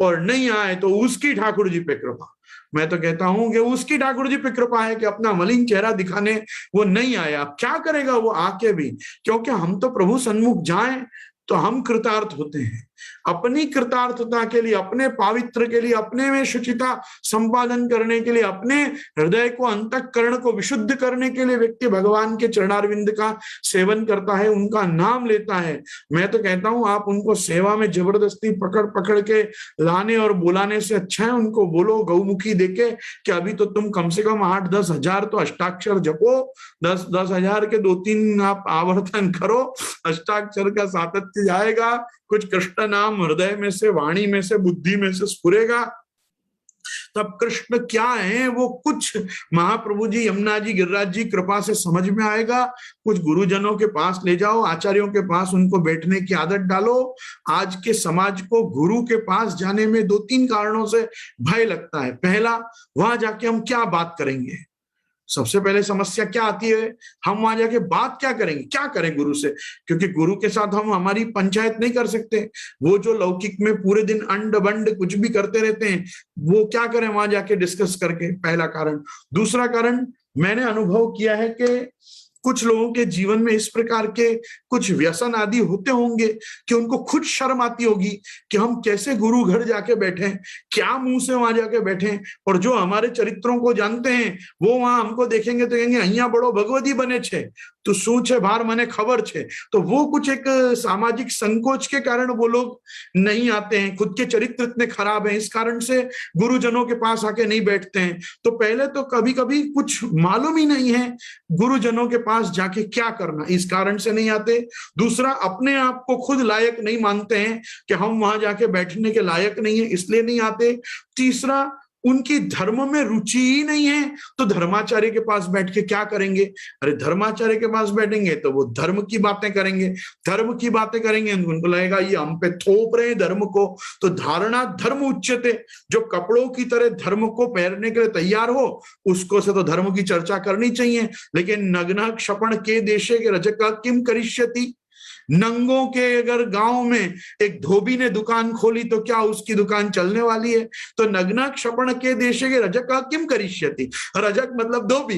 और नहीं आए तो उसकी ठाकुर जी पे कृपा। मैं तो कहता हूं कि उसकी ठाकुर जी पे कृपा है कि अपना मलिन चेहरा दिखाने वो नहीं आया। क्या करेगा वो आके भी, क्योंकि हम तो प्रभु सन्मुख जाएं तो हम कृतार्थ होते हैं। अपनी कृतार्थता के लिए, अपने पावित्र के लिए, अपने में शुचिता संपादन करने के लिए, अपने हृदय को, अंतःकरण को विशुद्ध करने के लिए व्यक्ति भगवान के चरणारविंद का सेवन करता है, उनका नाम लेता है। मैं तो कहता हूं आप उनको सेवा में जबरदस्ती पकड़ पकड़ के लाने और बुलाने से अच्छा है उनको बोलो गौमुखी देके कि अभी तो तुम कम से कम 8-10 हजार तो अष्टाक्षर जपो, 10-10 हजार के 2-3 आप आवर्तन करो, अष्टाक्षर का सातत्य जाएगा, कुछ कृष्ण नाम हृदय में से, वाणी में से, बुद्धि में से स्फुरेगा। तब कृष्ण क्या है वो कुछ महाप्रभु जी, यमुना जी, गिरिराज जी कृपा से समझ में आएगा। कुछ गुरुजनों के पास ले जाओ, आचार्यों के पास उनको बैठने की आदत डालो। आज के समाज को गुरु के पास जाने में 2-3 कारणों से भय लगता है। पहला, वहां जाके हम क्या बात करेंगे। सबसे पहले समस्या क्या आती है, हम वहां जाके बात क्या करेंगे, क्या करें गुरु से, क्योंकि गुरु के साथ हम हमारी पंचायत नहीं कर सकते। वो जो लौकिक में पूरे दिन अंड बंड कुछ भी करते रहते हैं, वो क्या करें वहां जाके डिस्कस करके, पहला कारण। दूसरा कारण, मैंने अनुभव किया है कि कुछ लोगों के जीवन में इस प्रकार के कुछ व्यसन आदि होते होंगे कि उनको खुद शर्म आती होगी कि हम कैसे गुरु घर जाके बैठे, क्या मुंह से वहां जाके बैठे, और जो हमारे चरित्रों को जानते हैं वो वहां हमको देखेंगे तो कहेंगे अहिया बड़ो भगवती बने छे, तो શું છે बार मने खबर छे। तो वो कुछ एक सामाजिक संकोच के कारण वो लोग नहीं आते हैं, खुद के चरित्र इतने खराब हैं, इस कारण से गुरुजनों के पास आके नहीं बैठते हैं। तो पहले तो कभी कभी कुछ मालूम ही नहीं है गुरुजनों के पास जाके क्या करना, इस कारण से नहीं आते। दूसरा, अपने आप को खुद लायक नहीं मानते हैं कि हम वहां जाके बैठने के लायक नहीं है, इसलिए नहीं आते। तीसरा, उनकी धर्म में रुचि ही नहीं है, तो धर्माचार्य के पास बैठ के क्या करेंगे। अरे धर्माचार्य के पास बैठेंगे तो वो धर्म की बातें करेंगे, धर्म की बातें करेंगे, उनको लगेगा ये हम पे थोप रहे हैं धर्म को। तो धारणा धर्म उच्यते, जो कपड़ों की तरह धर्म को पहनने के लिए तैयार हो उसको से तो धर्म की चर्चा करनी चाहिए। लेकिन नग्न क्षपण के देशे के रजक किम करिष्यति, नंगों के अगर गांव में एक धोबी ने दुकान खोली तो क्या उसकी दुकान चलने वाली है। तो नग्न क्षपण के देशे के रजक किम करिष्यति, रजक मतलब धोबी।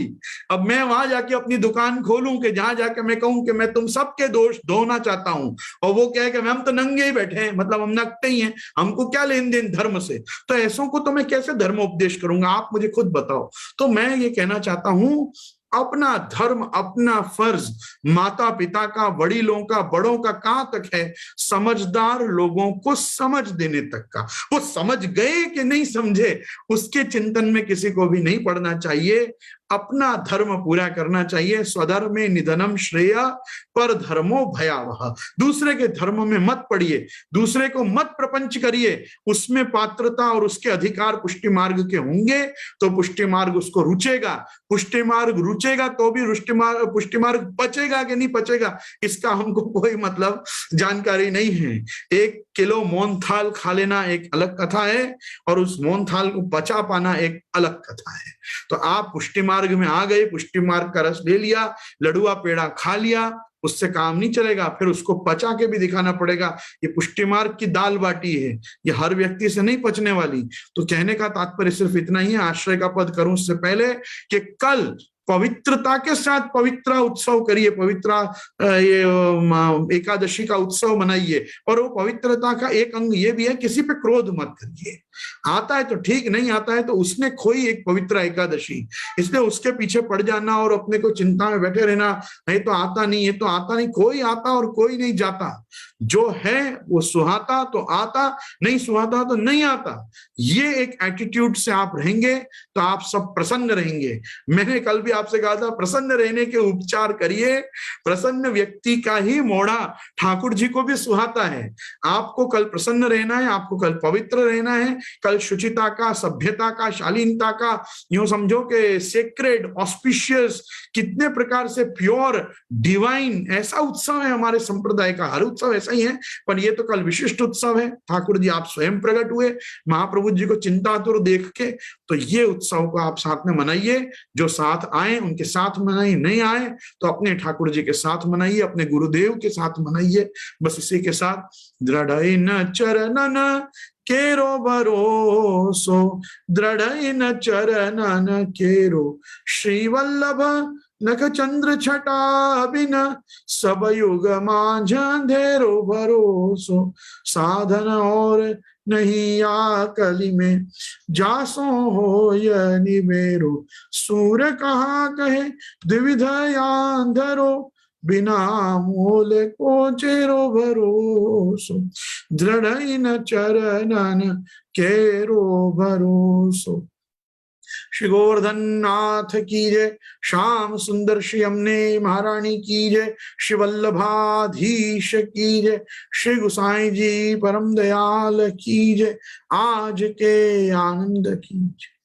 अब मैं वहां जाके अपनी दुकान खोलूं कि जहां जाके मैं कहूं कि मैं तुम सबके दोष धोना चाहता हूं, और वो कहे कि हम तो नंगे ही बैठे हैं, मतलब हम नकटे ही हैं, हमको क्या लेन देन धर्म से। तो ऐसों को तो मैं कैसे धर्म उपदेश करूंगा, आप मुझे खुद बताओ। तो मैं ये कहना चाहता हूं, अपना धर्म, अपना फर्ज माता पिता का, वडीलों का, बड़ों का कहां तक है, समझदार लोगों को समझ देने तक का। वो समझ गए कि नहीं समझे उसके चिंतन में किसी को भी नहीं पड़ना चाहिए। अपना धर्म पूरा करना चाहिए। स्वधर्मे निधनम श्रेय पर धर्मो भयावह, दूसरे के धर्म में मत पड़िए, दूसरे को मत प्रपंच करिए। उसमें पात्रता और उसके अधिकार पुष्टि मार्ग के होंगे तो पुष्टि मार्ग उसको रुचेगा। पुष्टि मार्ग रुचेगा तो भी पुष्टि मार्ग पचेगा कि नहीं पचेगा इसका हमको कोई मतलब जानकारी नहीं है। 1 किलो मोहनथाल खा लेना एक अलग कथा है, और उस मोहनथाल को पचा पाना एक अलग कथा है। तो आप पुष्टि मार्ग में आ गए, पुष्टि मार्ग का रस ले लिया, लडुआ पेड़ा खा लिया, उससे काम नहीं चलेगा, फिर उसको पचा के भी दिखाना पड़ेगा। ये पुष्टि मार्ग की दाल बाटी है, ये हर व्यक्ति से नहीं पचने वाली। तो कहने का तात्पर्य सिर्फ इतना ही है, आश्रय का पद करूं उससे पहले कि कल पवित्रता के साथ पवित्र उत्सव करिए, पवित्र ये एकादशी का उत्सव मनाइए। और वो पवित्रता का एक अंग ये भी है, किसी पे क्रोध मत करिए। आता है तो ठीक, नहीं आता है तो उसने खोई एक पवित्र एकादशी, इसलिए उसके पीछे पड़ जाना और अपने को चिंता में बैठे रहना, ये तो आता नहीं, ये तो आता नहीं। कोई आता और कोई नहीं जाता, जो है वो सुहाता तो आता, नहीं सुहाता तो नहीं आता। ये एक एटीट्यूड से आप रहेंगे तो आप सब प्रसन्न रहेंगे। मैंने कल भी आपसे कहा था, प्रसन्न रहने के उपचार करिए। प्रसन्न व्यक्ति का ही मोड़ा ठाकुर जी को भी सुहाता है। आपको कल प्रसन्न रहना है, आपको कल पवित्र रहना है, कल शुचिता का, सभ्यता का, शालीनता का, यूं समझो कि सेक्रेड, ऑस्पिशियस, कितने प्रकार से प्योर, डिवाइन, ऐसा उत्सव है हमारे संप्रदाय का। हर उत्सव ऐसा ही है, पर ये तो कल विशिष्ट उत्सव है। ठाकुर जी आप स्वयं प्रकट हुए, महाप्रभु जी को चिंतातुर देख के, तो ये उत्सव को आप साथ में मनाइए। जो साथ आए उनके साथ मनाइए, नहीं आए तो अपने ठाकुर जी के साथ मनाइए, अपने गुरुदेव के साथ मनाइए। बस इसी के साथ दृढ़ चरणन केरो भरोसो, दृढ़ चरणन केरो श्रीवल्लभ नख चंद्र छटा बिन, सब युग माझ अंधेरो भरोसो, साधन और नहीं आकली में, जासो हो निमेरो, सूर कहा कहे द्विविध अंधरो, बिना मोल को चेरो भरोसो, दृढ़ चरणन केरो भरोसो। श्री गोवर्धन नाथ की जय, श्याम सुंदर श्री यमुने महारानी की जय, श्री वल्लभाधीश की जय, श्री गुसाई जी परम दयाल की जय, आज के आनंद की जय।